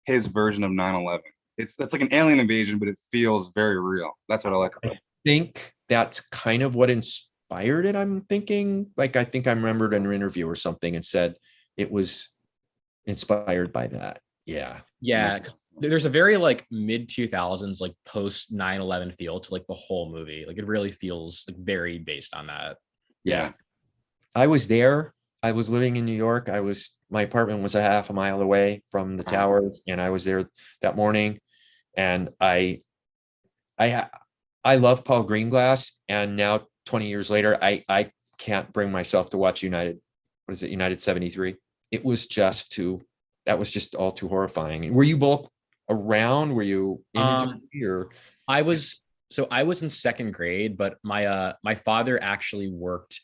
his version of 9/11. That's like an alien invasion, but it feels very real. That's what I like about it. I think that's kind of what inspired it. I'm thinking, like, I think I remembered an interview or something and said it was inspired by that. Yeah. Yeah. There's a very like mid 2000s, like post 9/11 feel to like the whole movie. Like it really feels like very based on that. Yeah. I was there. I was living in New York. My apartment was a half a mile away from the towers, and I was there that morning. And I love Paul Greenglass, and now 20 years later, I can't bring myself to watch United 73. It was just that was just all too horrifying. Were you both around? Were you in or? I was in second grade, but my father actually worked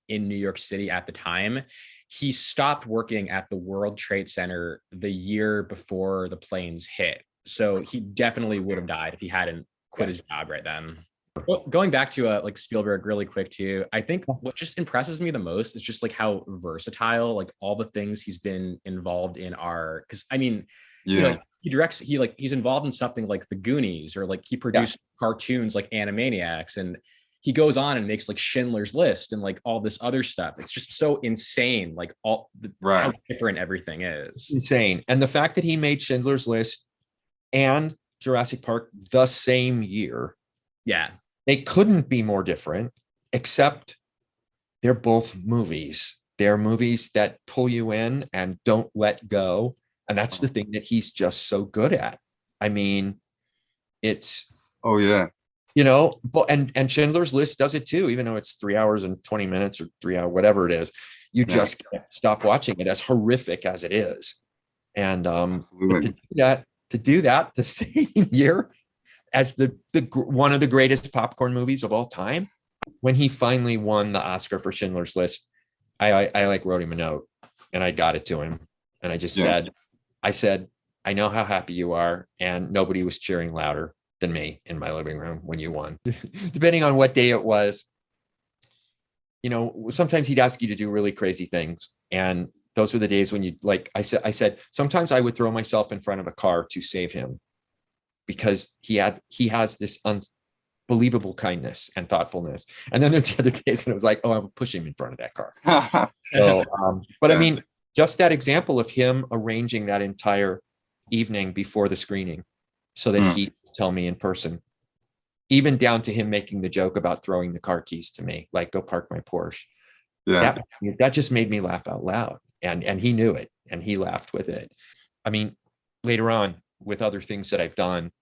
in New York City at the time. He stopped working at the World Trade Center the year before the planes hit. So he definitely would have died if he hadn't quit his job right then. Well, going back to like Spielberg really quick too, I think what just impresses me the most is just like how versatile like all the things he's been involved in are. Because I mean, you know, he directs, he's involved in something like The Goonies, or like he produced cartoons like Animaniacs, and he goes on and makes like Schindler's List and like all this other stuff. It's just so insane, like how different everything is. Insane. And the fact that he made Schindler's List and Jurassic Park the same year. Yeah. They couldn't be more different, except they're both movies. They're movies that pull you in and don't let go. And that's the thing that he's just so good at. I mean, it's... Oh, yeah. You know, but and Schindler's List does it too, even though it's 3 hours and 20 minutes or 3 hours, whatever it is. You just can't stop watching it, as horrific as it is. And to do that the same year as the one of the greatest popcorn movies of all time, when he finally won the Oscar for Schindler's List, I like wrote him a note and I got it to him, and I just said, I know how happy you are, and nobody was cheering louder than me in my living room when you won. Depending on what day it was, you know, sometimes he'd ask you to do really crazy things, and those were the days when you, like I said, sometimes I would throw myself in front of a car to save him, because he has this unbelievable kindness and thoughtfulness. And then there's the other days when it was like, oh, I'm pushing him in front of that car. So, but I mean, just that example of him arranging that entire evening before the screening so that he could tell me in person, even down to him making the joke about throwing the car keys to me, like, go park my Porsche. Yeah. That just made me laugh out loud. And he knew it, and he laughed with it. I mean, later on with other things that I've done,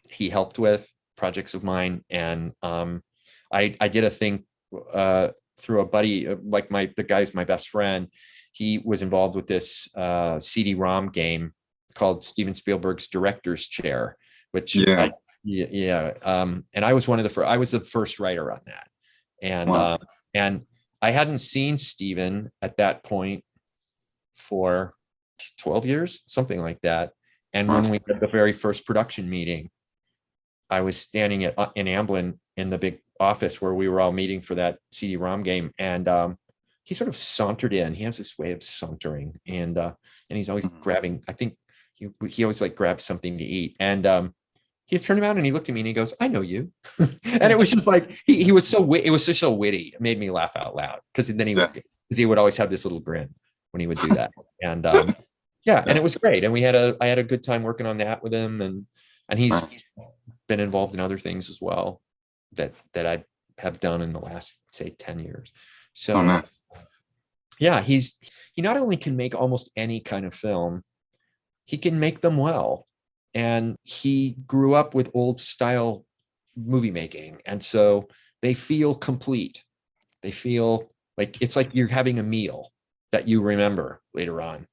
he helped with projects of mine. And I did a thing through a buddy, like the guy's my best friend. He was involved with this CD-ROM game called Steven Spielberg's Director's Chair, which and I was I was the first writer on that. And and I hadn't seen Steven at that point for 12 years, something like that. And when we had the very first production meeting, I was standing in Amblin in the big office where we were all meeting for that CD-ROM game. And he sort of sauntered in. He has this way of sauntering, and he's always grabbing, I think he always like grabs something to eat. And he turned around and he looked at me and he goes, I know you. And it was just like, he was it was just so witty. It made me laugh out loud, because then he would always have this little grin when he would do that. And Yeah, and it was great. And I had a good time working on that with him, and he's Right. been involved in other things as well that I have done in the last, say, 10 years. Oh, So nice. yeah, he not only can make almost any kind of film, he can make them well. And he grew up with old style movie making. And so they feel complete. They feel like it's like you're having a meal that you remember later on.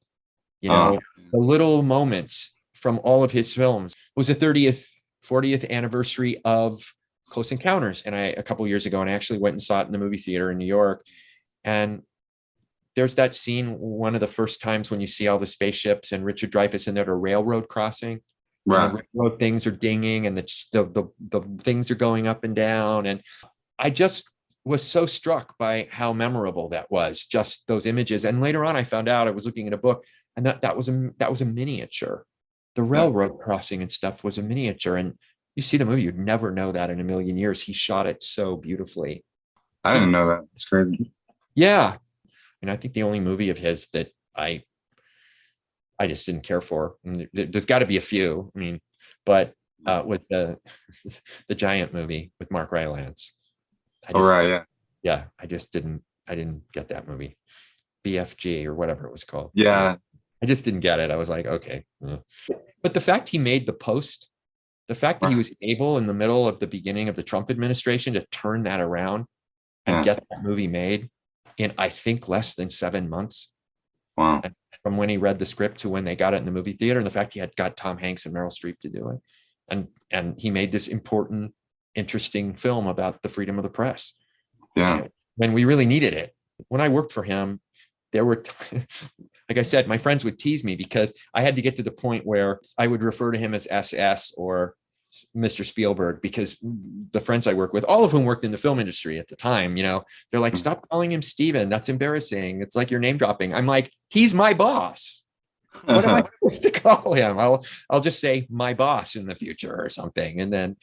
You Oh, know, the little moments from all of his films. It was the 30th, 40th anniversary of Close Encounters. And a couple years ago, and I actually went and saw it in the movie theater in New York. And there's that scene, one of the first times when you see all the spaceships and Richard Dreyfuss in there at a railroad crossing, and right. the railroad things are dinging and the things are going up and down. And I just was so struck by how memorable that was, just those images. And later on, I found out, I was looking at a book, and that was a miniature. The Yeah. railroad crossing and stuff was a miniature. And you see the movie, you'd never know that in a million years. He shot it so beautifully. I didn't know that. It's crazy. Yeah. And I think the only movie of his that I just didn't care for. And there's got to be a few. I mean, but with the the Giant movie with Mark Rylance, Oh, right. Yeah. I didn't get that movie, BFG or whatever it was called. Yeah. I just didn't get it. I was like, okay. But the fact he made The Post, the fact that he was able in the middle of the beginning of the Trump administration to turn that around and Yeah. get that movie made in, I think, less than 7 months. Wow. And from when he read the script to when they got it in the movie theater, and the fact he had got Tom Hanks and Meryl Streep to do it. And he made this important, interesting film about the freedom of the press. Yeah. When we really needed it. When I worked for him, there were, like I said, my friends would tease me because I had to get to the point where I would refer to him as SS or Mr. Spielberg, because the friends I work with, all of whom worked in the film industry at the time, they're like, stop calling him Steven. That's embarrassing. It's like you're name dropping. I'm like, he's my boss. What am I supposed to call him? I'll just say my boss in the future or something. And then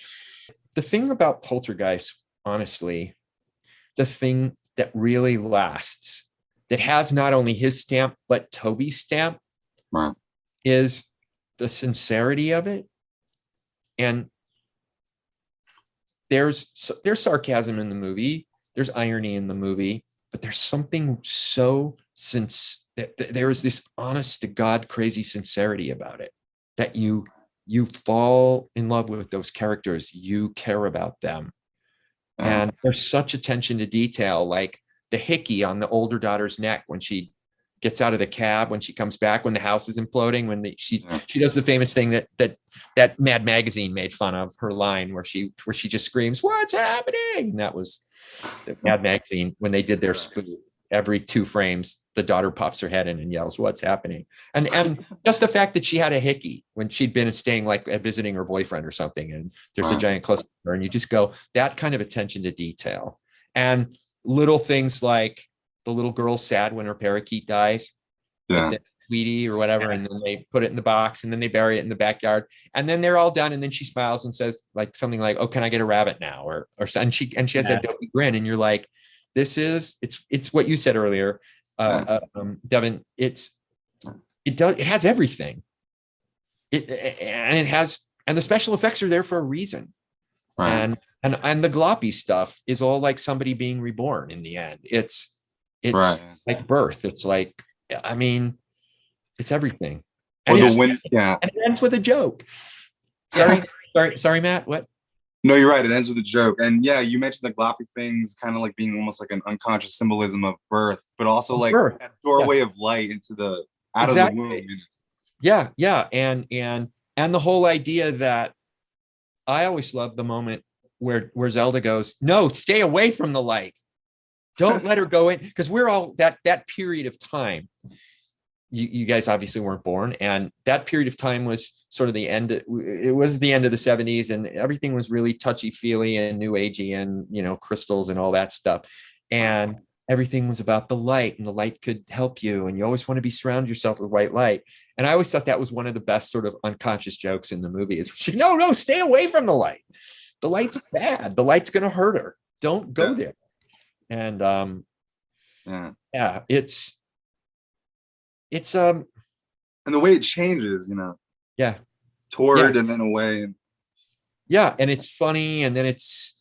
the thing about Poltergeist, honestly, the thing that really lasts, that has not only his stamp, but Toby's stamp, Right. is the sincerity of it. And there's sarcasm in the movie, there's irony in the movie, but there's something so there is this honest to God crazy sincerity about it, that you fall in love with those characters, you care about them. And there's such attention to detail, like the hickey on the older daughter's neck when she gets out of the cab, when she comes back, when the house is imploding, when she does the famous thing that Mad Magazine made fun of, her line where she just screams, "What's happening?" And that was the Mad Magazine when they did their spoof. Every 2 frames, the daughter pops her head in and yells, "What's happening?" And just the fact that she had a hickey when she'd been staying, like visiting her boyfriend or something, and there's a giant close up of her, and you just go, that kind of attention to detail. And little things like the little girl's sad when her parakeet dies, Yeah. like the Tweety or whatever, and then they put it in the box, and then they bury it in the backyard, and then they're all done, and then she smiles and says like something like, "Oh, can I get a rabbit now?" Or and she has that dopey grin, and you're like, this is it's what you said earlier, Devon. It has everything. And the special effects are there for a reason. Right. And the gloppy stuff is all like somebody being reborn in the end. It's Right. like birth. It's like, I mean, it's everything. Or And, the wind. Yeah. and it ends with a joke. Sorry, Matt. What? No, you're right. It ends with a joke. And yeah, you mentioned the gloppy things kind of like being almost like an unconscious symbolism of birth, but also like Birth. a doorway of light into the out Exactly. of the womb. Yeah. And the whole idea that I always love the moment where Zelda goes, "No, stay away from the light. Don't let her go in." Because we're all that period of time. You guys obviously weren't born, and that period of time was sort of the end. It was the end of the 70s, and everything was really touchy-feely and new agey, and crystals and all that stuff. And everything was about the light, and the light could help you, and you always want to surround yourself with white light. And I always thought that was one of the best sort of unconscious jokes in the movie, is she, no, stay away from the light. The light's bad. The light's going to hurt her. Don't go there. And it's And the way it changes, you know, Yeah. toward and then away. And Yeah. And it's funny. And then it's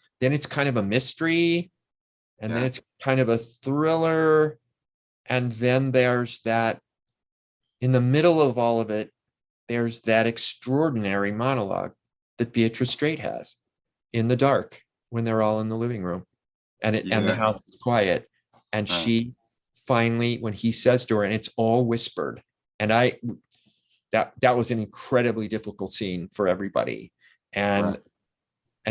kind of a mystery. And then it's kind of a thriller. And then there's that, in the middle of all of it, there's that extraordinary monologue that Beatrice Straight has in the dark when they're all in the living room and the house is quiet. And she finally, when he says to her, and it's all whispered, and that was an incredibly difficult scene for everybody. And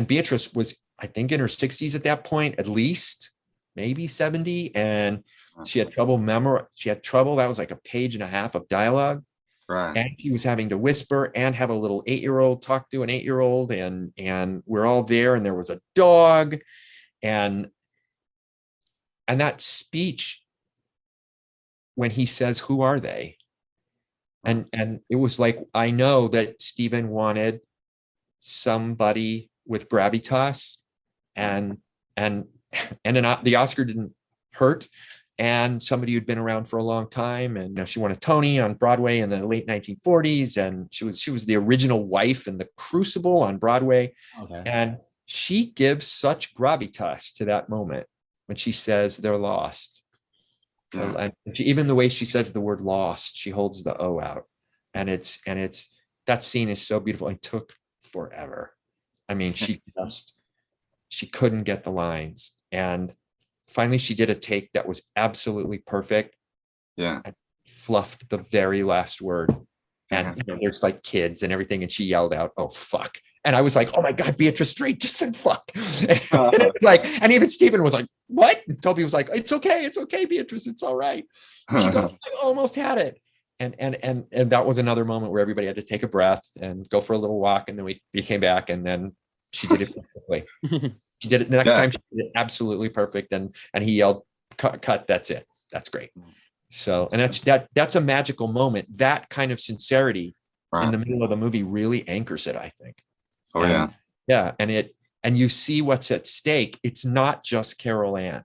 Beatrice was, I think, in her 60s at that point, at least, maybe 70. And she had trouble that was like a page and a half of dialogue. Right. And he was having to whisper and have a little 8-year-old talk to an 8-year-old. And we're all there, and there was a dog. And that speech, when he says, "Who are they?" And it was like, I know that Steven wanted somebody with gravitas, and the Oscar didn't hurt, and somebody who'd been around for a long time. And she won a Tony on Broadway in the late 1940s, and she was the original wife in The Crucible on Broadway. Okay. And she gives such gravitas to that moment when she says they're lost. And even the way she says the word lost, she holds the O out, and it's that scene is so beautiful. It took forever. I mean, she couldn't get the lines, and finally she did a take that was absolutely perfect. Yeah. And fluffed the very last word, and there's like kids and everything, and she yelled out, "Oh fuck." And I was like, "Oh my God, Beatrice Straight just said fuck." And it was like, and even Steven was like, "What?" And Tobe was like, it's okay, Beatrice, it's all right." She goes, "I almost had it." And that was another moment where everybody had to take a breath and go for a little walk. And then we came back, and then she did it perfectly. She did it the next time. She did it absolutely perfect. And he yelled, cut, that's it. That's great. So, and that's a magical moment. That kind of sincerity in the middle of the movie really anchors it, I think. Yeah. And you see what's at stake. It's not just Carol Ann.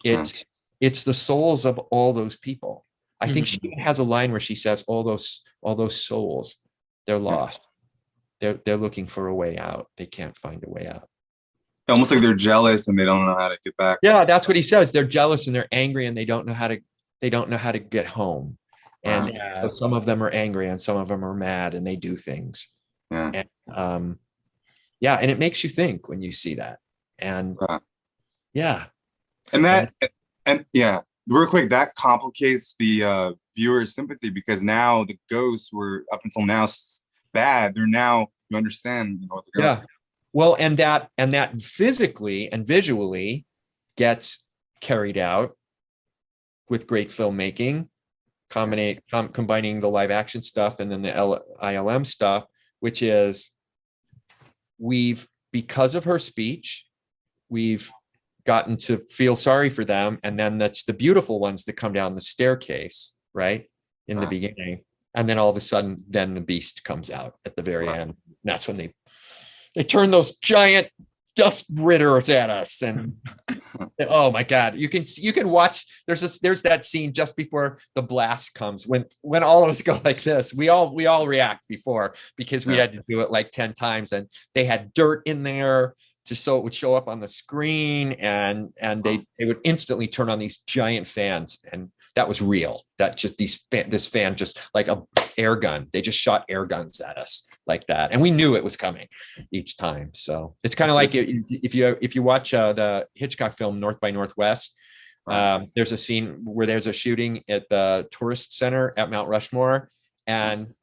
It's the souls of all those people. I think she has a line where she says, all those souls, they're lost. They're looking for a way out. They can't find a way out. Almost like they're jealous and they don't know how to get back. Yeah, that's what he says. They're jealous and they're angry, and they don't know how to get home. And so some of them are angry and some of them are mad, and they do things. And, and it makes you think when you see that. And real quick, that complicates the viewer's sympathy, because now the ghosts were up until now bad. They're now, you understand, what they're going. Well, and that physically and visually gets carried out with great filmmaking, combining the live action stuff and then the ILM stuff, which is because of her speech, we've gotten to feel sorry for them. And then that's the beautiful ones that come down the staircase, right? In the beginning. And then all of a sudden, then the beast comes out at the very end. And that's when they turn those giant dust ritters at us. And oh my God, you can watch. There's that scene just before the blast comes when all of us go like this. We all react before, because we had to do it like 10 times, and they had dirt in there so it would show up on the screen, and they would instantly turn on these giant fans, and that was real. That just this fan just like a air gun. They just shot air guns at us like that, and we knew it was coming each time. So it's kind of like if you watch the Hitchcock film North by Northwest. There's a scene where there's a shooting at the tourist center at Mount Rushmore, and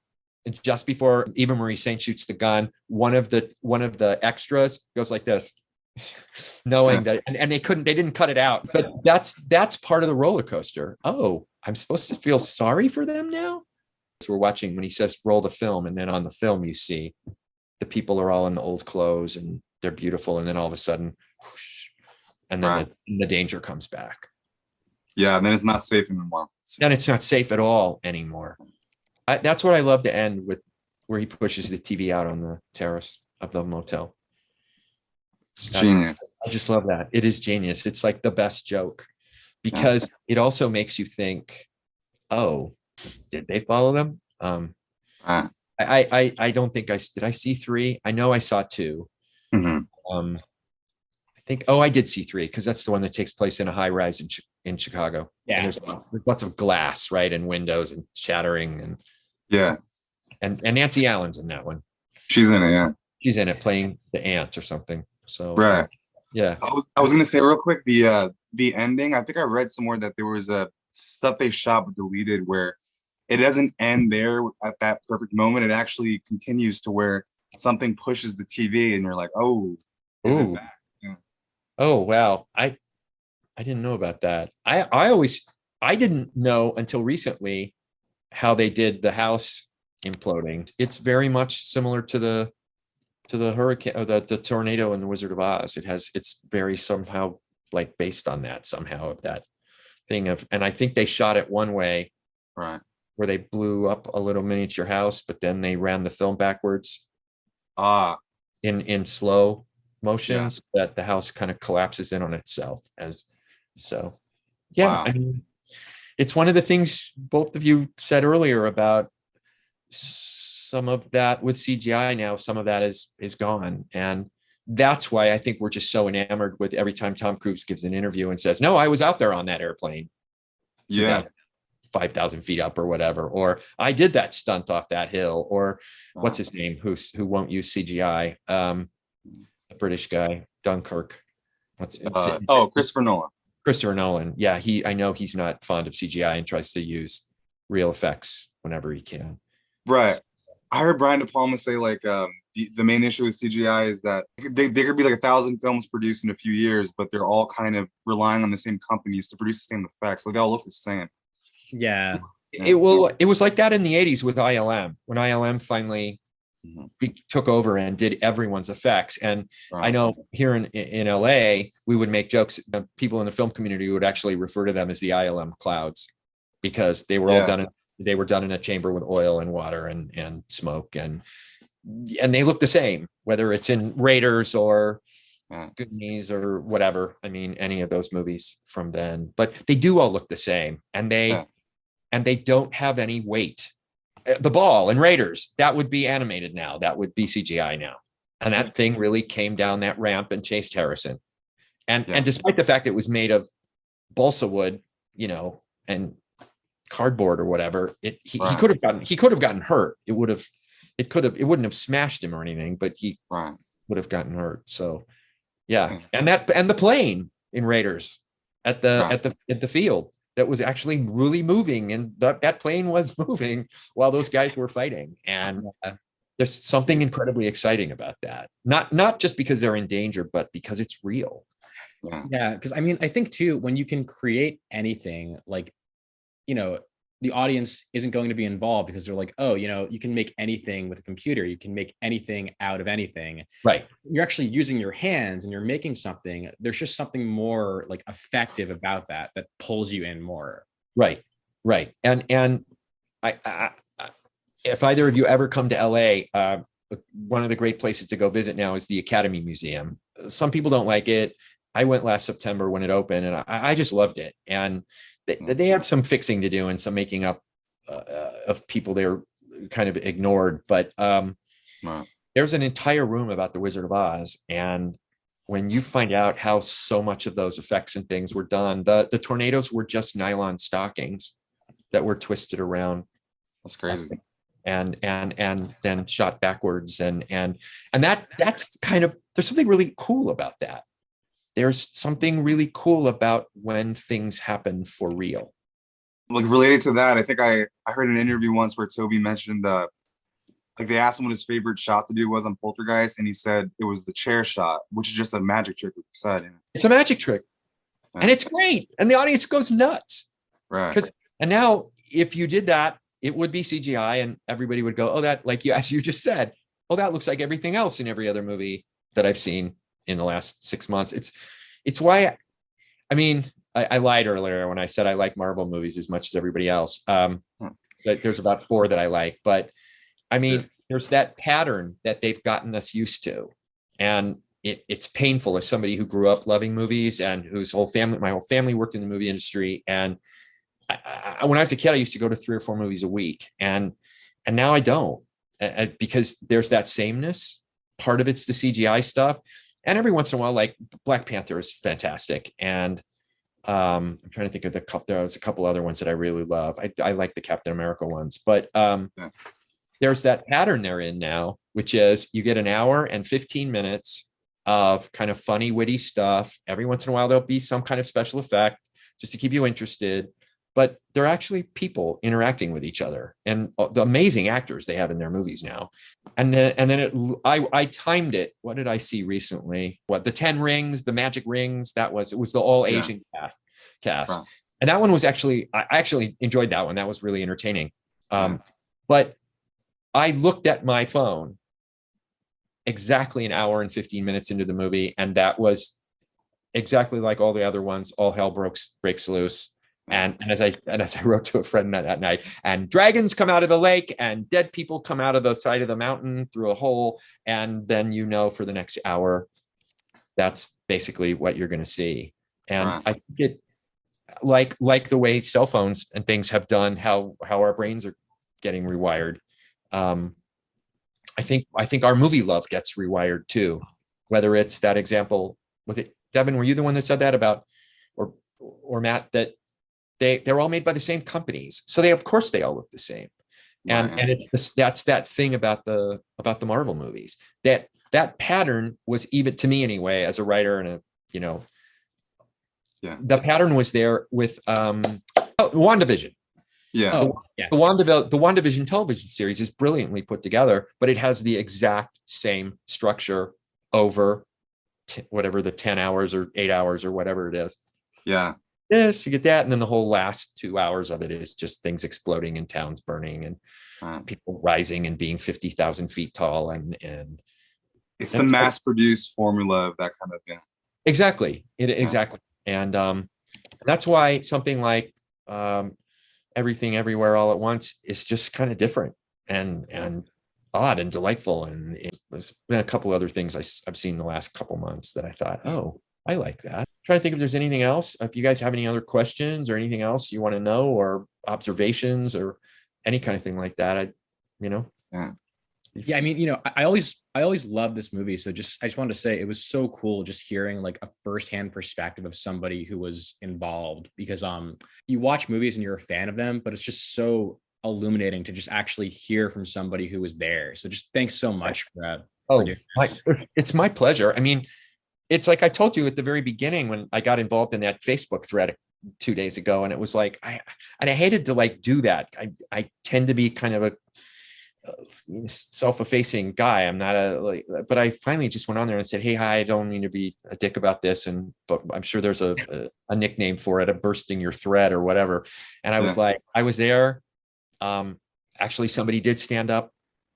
just before Eva Marie Saint shoots the gun, one of the extras goes like this, knowing that, and they didn't cut it out. But that's part of the roller coaster. Oh, I'm supposed to feel sorry for them now. So we're watching when he says roll the film, and then on the film you see the people are all in the old clothes and they're beautiful, and then all of a sudden, whoosh, and then the danger comes back. Yeah, and then it's not safe anymore. Then it's not safe at all anymore. That's what I love to end with, where he pushes the TV out on the terrace of the motel. It's genius. I just love that. It is genius. It's like the best joke, because it also makes you think, oh, did they follow them? Ah. I don't think did I see 3? I know I saw 2. Mhm. I think, I did see 3 because that's the one that takes place in a high rise in Chicago. Yeah. And there's lots of glass, right, and windows and shattering, and Yeah, Nancy Allen's in that one. she's in it. Yeah. She's in it playing the aunt or something. So Right. yeah. I was gonna say real quick the ending. I think I read somewhere that there was a stuff they shot but deleted where it doesn't end there at that perfect moment. It actually continues to where something pushes the TV and you're like, oh, is it Ooh. back? Yeah. Oh wow. I didn't know about that. I didn't know until recently how they did the house imploding. It's very much similar to the hurricane or the tornado in the Wizard of Oz. It's very somehow like based on that somehow of that thing of, and I think they shot it one way Right. where they blew up a little miniature house, but then they ran the film backwards Ah, in slow motions that the house kind of collapses in on itself as so. Yeah, wow. I mean, it's one of the things both of you said earlier about some of that with CGI now, some of that is gone. And that's why I think we're just so enamored with every time Tom Cruise gives an interview and says, no, I was out there on that airplane. Yeah. 5,000 feet up or whatever, or I did that stunt off that hill, or Wow. what's his name, who won't use CGI, a British guy, Dunkirk. Christopher Nolan. Christopher Nolan. Yeah, I know he's not fond of CGI and tries to use real effects whenever he can. Right. I heard Brian De Palma say like the main issue with CGI is that they could be like 1,000 films produced in a few years, but they're all kind of relying on the same companies to produce the same effects. Like they all look the same. Yeah. It was like that in the 80s with ILM when ILM finally took over and did everyone's effects. And I know here in LA, we would make jokes. People in the film community would actually refer to them as the ILM Clouds because they were all done. They were done in a chamber with oil and water and smoke, and they look the same, whether it's in Raiders or Goonies or whatever. I mean, any of those movies from then, but they do all look the same, and they don't have any weight. The ball and Raiders, that would be animated now. That would be CGI now. And that thing really came down that ramp and chased Harrison. And despite the fact it was made of balsa wood, and cardboard or whatever, he could have gotten hurt. It wouldn't have smashed him or anything, but he would have gotten hurt. So yeah. And the plane in Raiders at the field that was actually really moving, and that plane was moving while those guys were fighting. And there's something incredibly exciting about that. Not just because they're in danger, but because it's real. Yeah, because I mean, I think too, when you can create anything, like, the audience isn't going to be involved because they're like, oh, you can make anything with a computer. You can make anything out of anything. Right. You're actually using your hands and you're making something. There's just something more like effective about that pulls you in more. Right. Right. And I if either of you ever come to LA, one of the great places to go visit now is the Academy Museum. Some people don't like it. I went last September when it opened, and I just loved it. And they have some fixing to do and some making up of people they're kind of ignored. But there's an entire room about the Wizard of Oz. And when you find out how so much of those effects and things were done, the tornadoes were just nylon stockings that were twisted around. That's crazy. And then shot backwards. And that's kind of, there's something really cool about that. There's something really cool about when things happen for real. Like related to that, I think I heard an interview once where Tobe mentioned like they asked him what his favorite shot to do was on Poltergeist, and he said it was the chair shot, which is just a magic trick. It's a magic trick, and it's great, and the audience goes nuts. Right. And now, if you did that, it would be CGI, and everybody would go, "Oh, that," like as you just said, "Oh, that looks like everything else in every other movie that I've seen in the last 6 months." It's why, I mean, I lied earlier when I said I like Marvel movies as much as everybody else. There's about 4 that I like, but I mean, there's that pattern that they've gotten us used to, and it's painful as somebody who grew up loving movies and my whole family worked in the movie industry. And when I was a kid, I used to go to 3 or 4 movies a week, and And now I don't, because there's that sameness. Part of it's the CGI stuff. And every once in a while, like Black Panther is fantastic. And I'm trying to think of there was a couple other ones that I really love. I like the Captain America ones, but there's that pattern they're in now, which is you get an hour and 15 minutes of kind of funny, witty stuff. Every once in a while, there'll be some kind of special effect just to keep you interested. But they're actually people interacting with each other, and the amazing actors they have in their movies now. And then I timed it. What did I see recently? The 10 Rings, the Magic Rings. It was the all Asian cast. Wow. And that one was I actually enjoyed that one. That was really entertaining. But I looked at my phone exactly an hour and 15 minutes into the movie, and that was exactly like all the other ones. All hell breaks loose. And as I wrote to a friend that night, and dragons come out of the lake, and dead people come out of the side of the mountain through a hole, and then for the next hour, that's basically what you're going to see. And I think it, like the way cell phones and things have done, how our brains are getting rewired. I think our movie love gets rewired too. Whether it's that example, was it Devon? Were you the one that said that about, or Matt, that they're all made by the same companies, so of course they all look the same. And that's that thing about the Marvel movies, that pattern was, even to me anyway, as a writer and the pattern was there with WandaVision. The WandaVision television series is brilliantly put together, but it has the exact same structure over whatever the 10 hours or 8 hours or whatever it is. Yes, you get that, and then the whole last 2 hours of it is just things exploding and towns burning and people rising and being 50,000 feet tall, and it's the mass-produced formula of that kind of thing. Exactly, exactly, and that's why something like Everything Everywhere All at Once is just kind of different and odd and delightful, and there's been a couple other things I've seen the last couple months that I thought, oh, I like that. Trying to think if there's anything else. If you guys have any other questions or anything else you want to know, or observations or any kind of thing like that, I mean, I always love this movie. So I just wanted to say it was so cool just hearing like a firsthand perspective of somebody who was involved, because you watch movies and you're a fan of them, but it's just so illuminating to just actually hear from somebody who was there. So just thanks so much for that. It's my pleasure. I mean, it's like I told you at the very beginning when I got involved in that Facebook thread 2 days ago, and it was like, I hated to like do that. I tend to be kind of a self-effacing guy. I'm not but I finally just went on there and said, hey, hi, I don't mean to be a dick about this, but I'm sure there's a nickname for it, a bursting your thread or whatever. And I was like, I was there. Actually, somebody did stand up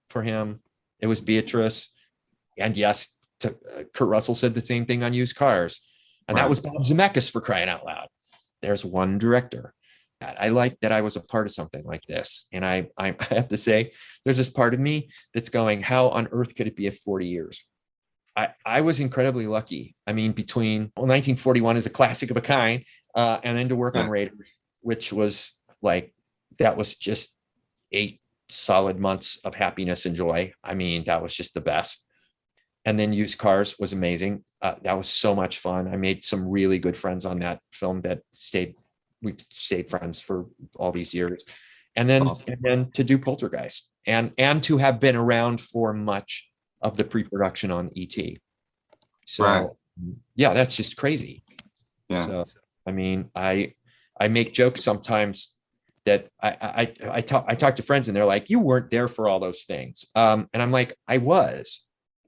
for him. It was Beatrice, and yes, Kurt Russell said the same thing on Used Cars, and that was Bob Zemeckis, for crying out loud. There's one director. I like that I was a part of something like this, and I have to say, there's this part of me that's going, how on earth could it be at 40 years? I was incredibly lucky. I mean, between 1941 is a classic of a kind, and then to work on Raiders, which was like, that was just 8 solid months of happiness and joy. I mean, that was just the best. And then Used Cars was amazing. That was so much fun. I made some really good friends on that film that we've stayed friends for all these years. And then to do Poltergeist and to have been around for much of the pre-production on ET. So that's just crazy. Yeah. So, I mean, I make jokes sometimes that I talk to friends and they're like, you weren't there for all those things. And I'm like, I was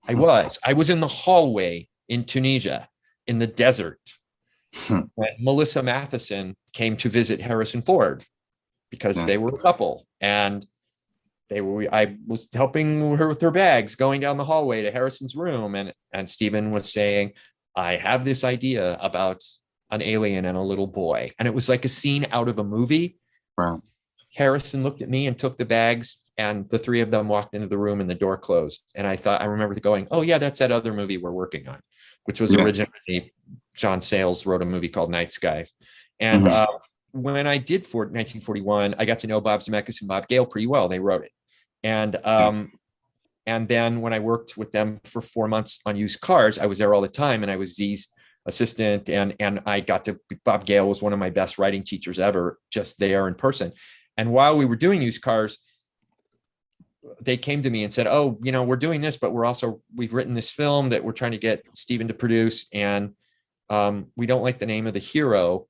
in the hallway in Tunisia in the desert when Melissa Matheson came to visit Harrison Ford because they were a couple, and I was helping her with her bags going down the hallway to Harrison's room, and Steven was saying, I have this idea about an alien and a little boy, and it was like a scene out of a movie. Right. Harrison looked at me and took the bags, and the three of them walked into the room and the door closed. And I remember going, oh yeah, that's that other movie we're working on, which was originally John Sayles wrote a movie called Night Skies. And when I did for 1941, I got to know Bob Zemeckis and Bob Gale pretty well. They wrote it. And then when I worked with them for 4 months on used cars, I was there all the time, and I was Z's assistant, and I got to, Bob Gale was one of my best writing teachers ever, just there in person. And while we were doing used cars, they came to me and said, oh, we're doing this, but we've written this film that we're trying to get Steven to produce, and we don't like the name of the hero.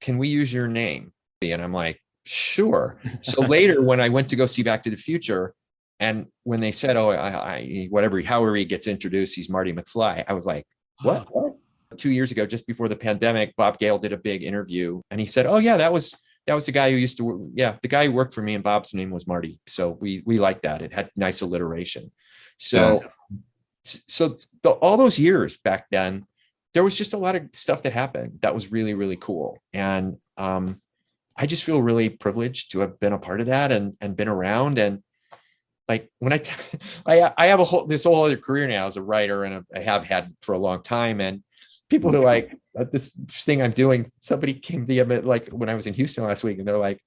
Can we use your name? And I'm like, sure. So later, when I went to go see Back to the Future, and when they said, oh, however he gets introduced, he's Marty McFly, I was like, what? 2 years ago, just before the pandemic, Bob Gale did a big interview, and he said, oh yeah, that was the guy who used to, the guy who worked for me, and Bob's name was Marty. So we liked that. It had nice alliteration. So all those years back then, there was just a lot of stuff that happened that was really, really cool. And I just feel really privileged to have been a part of that and been around. And like when I have this whole other career now as a writer, and I have had for a long time. And people are like, this thing I'm doing, somebody came to me like when I was in Houston last week, and they're like,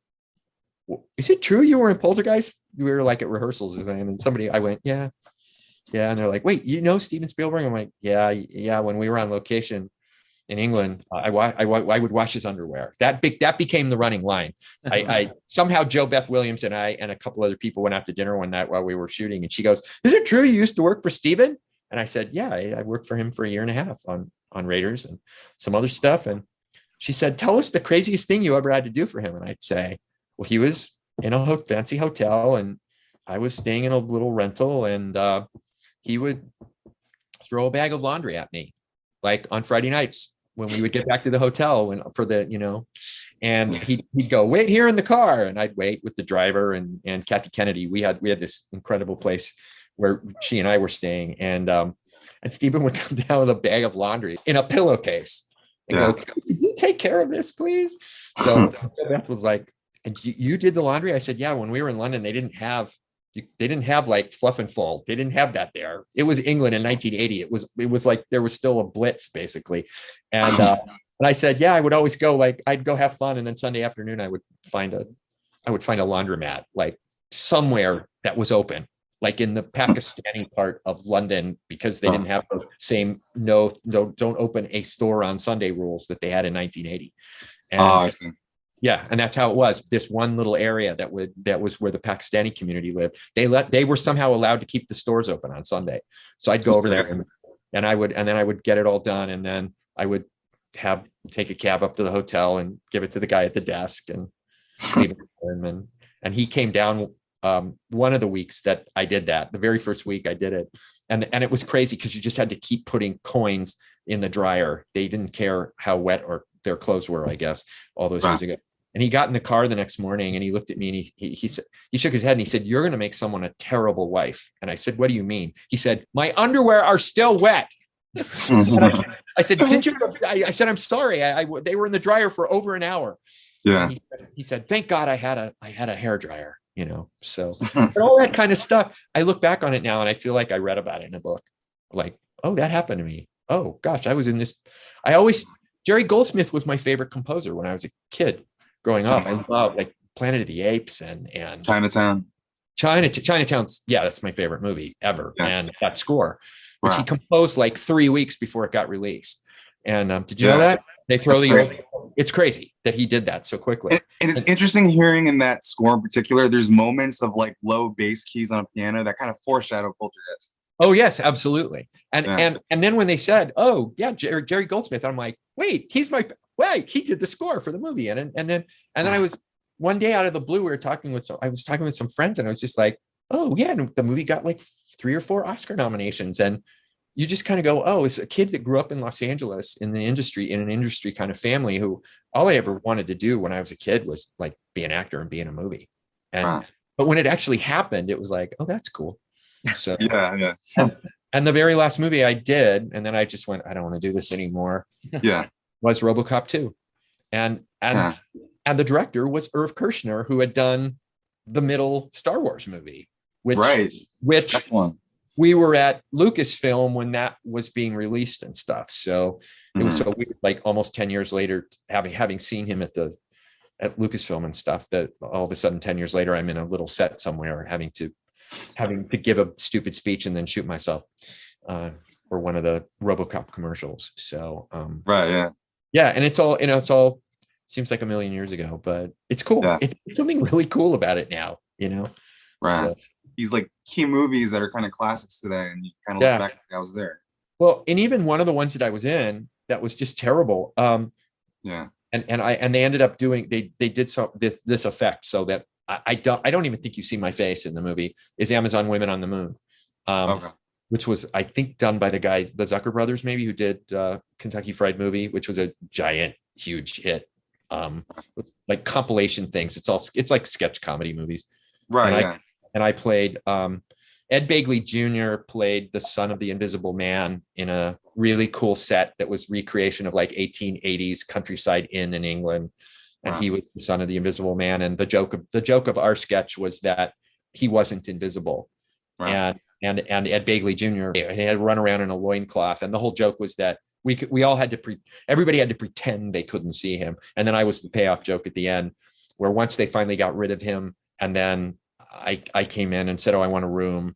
is it true you were in Poltergeist? We were like at rehearsals, and I went, yeah. And they're like, wait, Steven Spielberg? I'm like, yeah. When we were on location in England, I would wash his underwear. That became the running line. I somehow Jo Beth Williams and I and a couple other people went out to dinner one night while we were shooting, and she goes, is it true you used to work for Steven? And I said, yeah, I worked for him for a year and a half on Raiders and some other stuff. And she said, tell us the craziest thing you ever had to do for him. And I'd say, well, he was in a fancy hotel, and I was staying in a little rental, and he would throw a bag of laundry at me, like on Friday nights when we would get back to the hotel and he'd go, wait here in the car. And I'd wait with the driver and Kathy Kennedy. We had this incredible place where she and I were staying, and Steven would come down with a bag of laundry in a pillowcase and go, can you take care of this, please? So Beth was like, and you did the laundry? I said, yeah, when we were in London, they didn't have like fluff and fold. They didn't have that there. It was England in 1980. It was like there was still a blitz basically. And I said, yeah, I would always go, like I'd go have fun, and then Sunday afternoon I would find a laundromat like somewhere that was open, like in the Pakistani part of London, because they didn't have the same don't open a store on Sunday rules that they had in 1980. And I see. yeah, and that's how it was. This one little area that was where the Pakistani community lived. They were somehow allowed to keep the stores open on Sunday. So I'd go over there and then I would get it all done, and then I would take a cab up to the hotel and give it to the guy at the desk and leave it for him. And he came down one of the weeks that I did that. The very first week I did it, and it was crazy because you just had to keep putting coins in the dryer. They didn't care how wet or their clothes were, I guess, all those years ago. And he got in the car the next morning, and he looked at me, and he said, he shook his head and he said, you're going to make someone a terrible wife. And I said, what do you mean? He said, my underwear are still wet. And I said, did you? I said, I'm sorry. They were in the dryer for over an hour. Yeah. He said, thank God I had a hair dryer, so all that kind of stuff. I look back on it now and I feel like I read about it in a book. Like, oh, that happened to me. Oh gosh, I was in this. Jerry Goldsmith was my favorite composer when I was a kid growing up. I loved like Planet of the Apes and Chinatown. Chinatown's, yeah, that's my favorite movie ever. Yeah. And that score, which he composed like 3 weeks before it got released. And did you know that? They throw it's crazy that he did that so quickly. And it's interesting hearing in that score in particular, there's moments of like low bass keys on a piano that kind of foreshadow Poltergeist. Oh yes, absolutely. And then when they said, "Oh yeah, Jerry Goldsmith," I'm like, "Wait, he did the score for the movie." And then I was one day out of the blue, I was talking with some friends, and I was just like, "Oh yeah," and the movie got like 3 or 4 Oscar nominations, and you just kind of go, "Oh, it's a kid that grew up in Los Angeles in an industry kind of family who all I ever wanted to do when I was a kid was like be an actor and be in a movie." And but when it actually happened, it was like, "Oh, that's cool." So yeah. And the very last movie I did, and then I just went, I don't want to do this anymore. Yeah, was Robocop 2, and the director was Irv Kershner, who had done the middle Star Wars movie, which we were at Lucasfilm when that was being released and stuff. So it was so weird, like almost 10 years later, having seen him at the at Lucasfilm and stuff, that all of a sudden 10 years later, I'm in a little set somewhere having to give a stupid speech and then shoot myself for one of the Robocop commercials. So Right. Yeah. yeah, and it's all seems like a million years ago, but it's cool. Yeah. It's something really cool about it now, Right. So, These like key movies that are kind of classics today, and you kind of Yeah. look back and say, I was there. well, and even one of the ones that I was in that was just terrible. Yeah. And they ended up doing they did this effect so that I don't even think you see my face in the movie, is Amazon Women on the Moon, Okay. which was, I think, done by the guys, the Zucker brothers, maybe, who did Kentucky Fried Movie, which was a giant, huge hit. Like compilation things. It's like sketch comedy movies. Right. And I played Ed Begley Jr. played the son of the Invisible Man in a really cool set that was recreation of like 1880s countryside inn in England. And Wow. he was the son of the Invisible Man. And the joke of our sketch was that he wasn't invisible. Right. And Ed Begley Jr. he had run around in a loincloth. And the whole joke was that we all had to everybody had to pretend they couldn't see him. And then I was the payoff joke at the end, where once they finally got rid of him, and then I came in and said, "Oh, I want a room."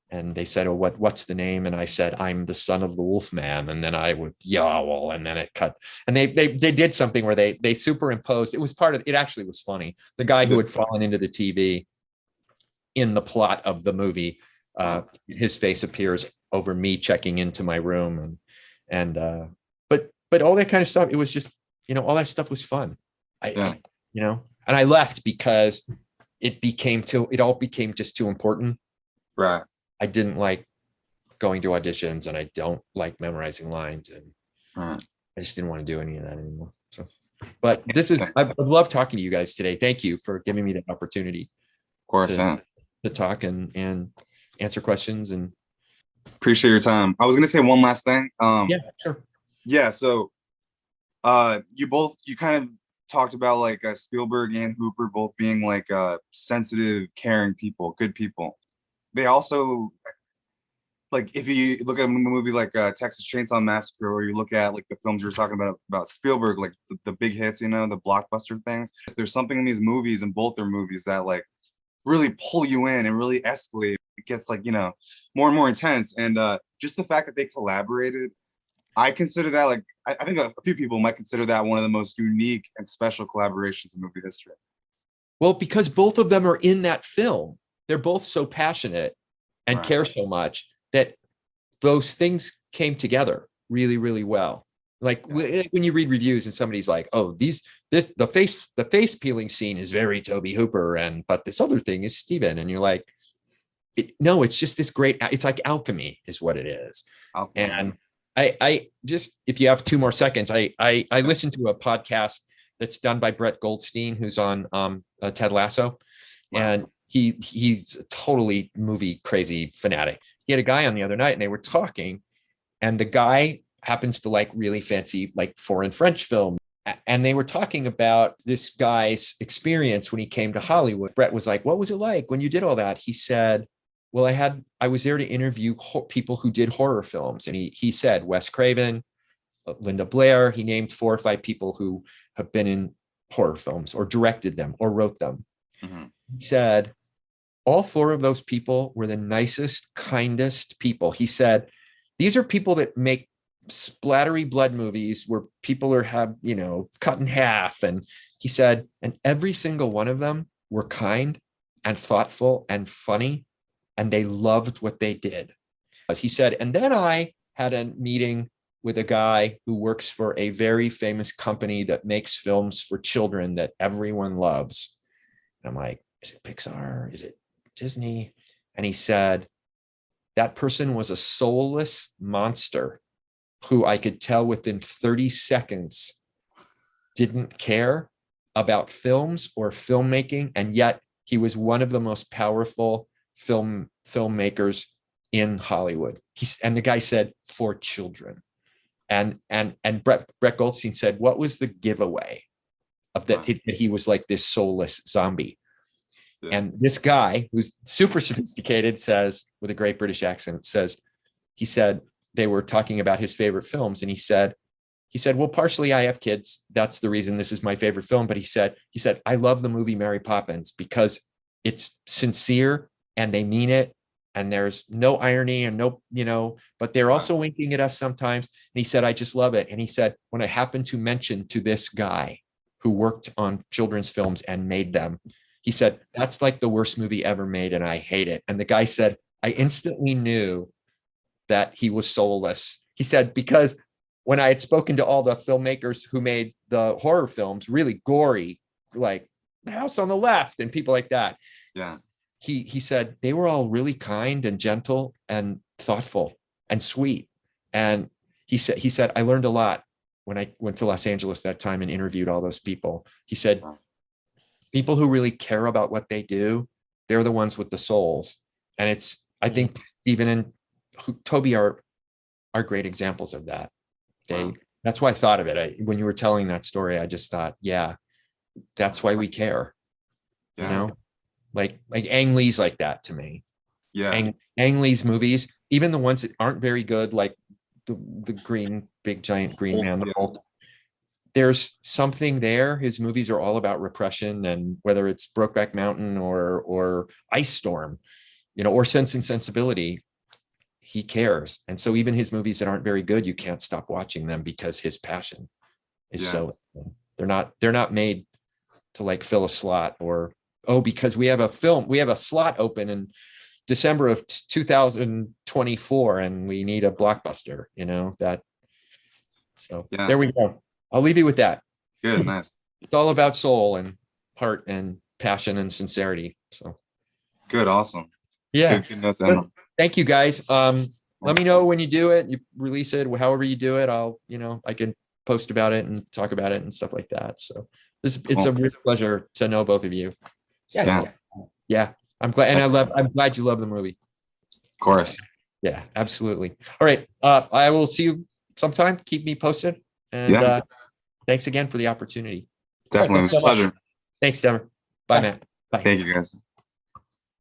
And they said, "Oh, what's the name?" And I said, "I'm the son of the wolf man." And then I would yowl, and then it cut. And they did something where they superimposed. It was it actually was funny. The guy who had fallen into the TV in the plot of the movie, his face appears over me checking into my room, but all that kind of stuff. It was just, all that stuff was fun. And I left because it all became just too important. Right. I didn't like going to auditions, and I don't like memorizing lines, and I just didn't want to do any of that anymore. So, but I've loved talking to you guys today. Thank you for giving me the opportunity Of course. to talk and answer questions. And appreciate your time. I was gonna say one last thing. Yeah, sure. Yeah. So, you kind of talked about like Spielberg and Hooper both being like sensitive, caring people, good people. They also, like, if you look at a movie like Texas Chainsaw Massacre, or you look at like the films you were talking about Spielberg, like the big hits, the blockbuster things. There's something in these movies, and both their movies, that like really pull you in and really escalate. It gets like, more and more intense. And just the fact that they collaborated, I consider that, like, I think a few people might consider that one of the most unique and special collaborations in movie history. Well, because both of them are in that film. They're both so passionate and care so much that those things came together really, really well. Like when you read reviews and somebody's like, "Oh, the face peeling scene is very Tobe Hooper, but this other thing is Steven," and you're like, "No, it's just this great. It's like alchemy, is what it is." Alchemy. And I just, if you have 2 more seconds, I listened to a podcast that's done by Brett Goldstein, who's on Ted Lasso, and he's a totally movie crazy fanatic. He had a guy on the other night, and they were talking, and the guy happens to like really fancy like foreign French film. And they were talking about this guy's experience when he came to Hollywood. Brett was like, "What was it like when you did all that?" He said, "Well, I was there to interview people who did horror films." And he said Wes Craven, Linda Blair. He named 4 or 5 people who have been in horror films or directed them or wrote them. Mm-hmm. He said, all 4 of those people were the nicest, kindest people. He said, these are people that make splattery blood movies where people are cut in half. And he said, and every single one of them were kind and thoughtful and funny, and they loved what they did. As he said, and then I had a meeting with a guy who works for a very famous company that makes films for children that everyone loves. And I'm like, is it Pixar? Is it Disney? And he said, that person was a soulless monster who I could tell within 30 seconds didn't care about films or filmmaking. And yet he was one of the most powerful filmmakers in Hollywood. And the guy said, for children. And Brett Goldstein said, what was the giveaway of that? That he was like this soulless zombie. Yeah. And this guy, who's super sophisticated, says, with a great British accent, he said they were talking about his favorite films, and he said, he said, well, partially I have kids. That's the reason this is my favorite film. But he said, I love the movie Mary Poppins because it's sincere and they mean it. And there's no irony and no, but they're also winking at us sometimes. And he said, I just love it. And he said, when I happened to mention to this guy who worked on children's films and made them, he said, that's like the worst movie ever made. And I hate it. And the guy said, I instantly knew that he was soulless. He said, because when I had spoken to all the filmmakers who made the horror films, really gory, like The House on the Left and people like that. Yeah. He said they were all really kind and gentle and thoughtful and sweet. And he said, I learned a lot when I went to Los Angeles that time and interviewed all those people. He said, people who really care about what they do, they're the ones with the souls. And I think Steven and Toby are great examples of that. That's why I thought of it. When you were telling that story, I just thought, yeah, that's why we care. Like Ang Lee's like that to me. Yeah. Ang Lee's movies, even the ones that aren't very good, like the green, big giant green man, there's something there. His movies are all about repression, and whether it's Brokeback Mountain or Ice Storm, or Sense and Sensibility, he cares. And so even his movies that aren't very good, you can't stop watching them because his passion is so, they're not made to like fill a slot or, because we have a slot open in December of 2024 and we need a blockbuster, There we go. I'll leave you with that. Good. Nice. It's all about soul and heart and passion and sincerity. So good. Awesome. Yeah. Good. Thank you guys. Let me know when you do it, you release it, however you do it. I'll, I can post about it and talk about it and stuff like that. So it's a real pleasure to know both of you. Yeah. I'm glad. And I'm glad you love the movie. Of course. Yeah, absolutely. All right. I will see you sometime. Keep me posted. And thanks again for the opportunity. Definitely. It was a pleasure. Thanks, Devon. Bye, Matt. Bye. Thank you guys.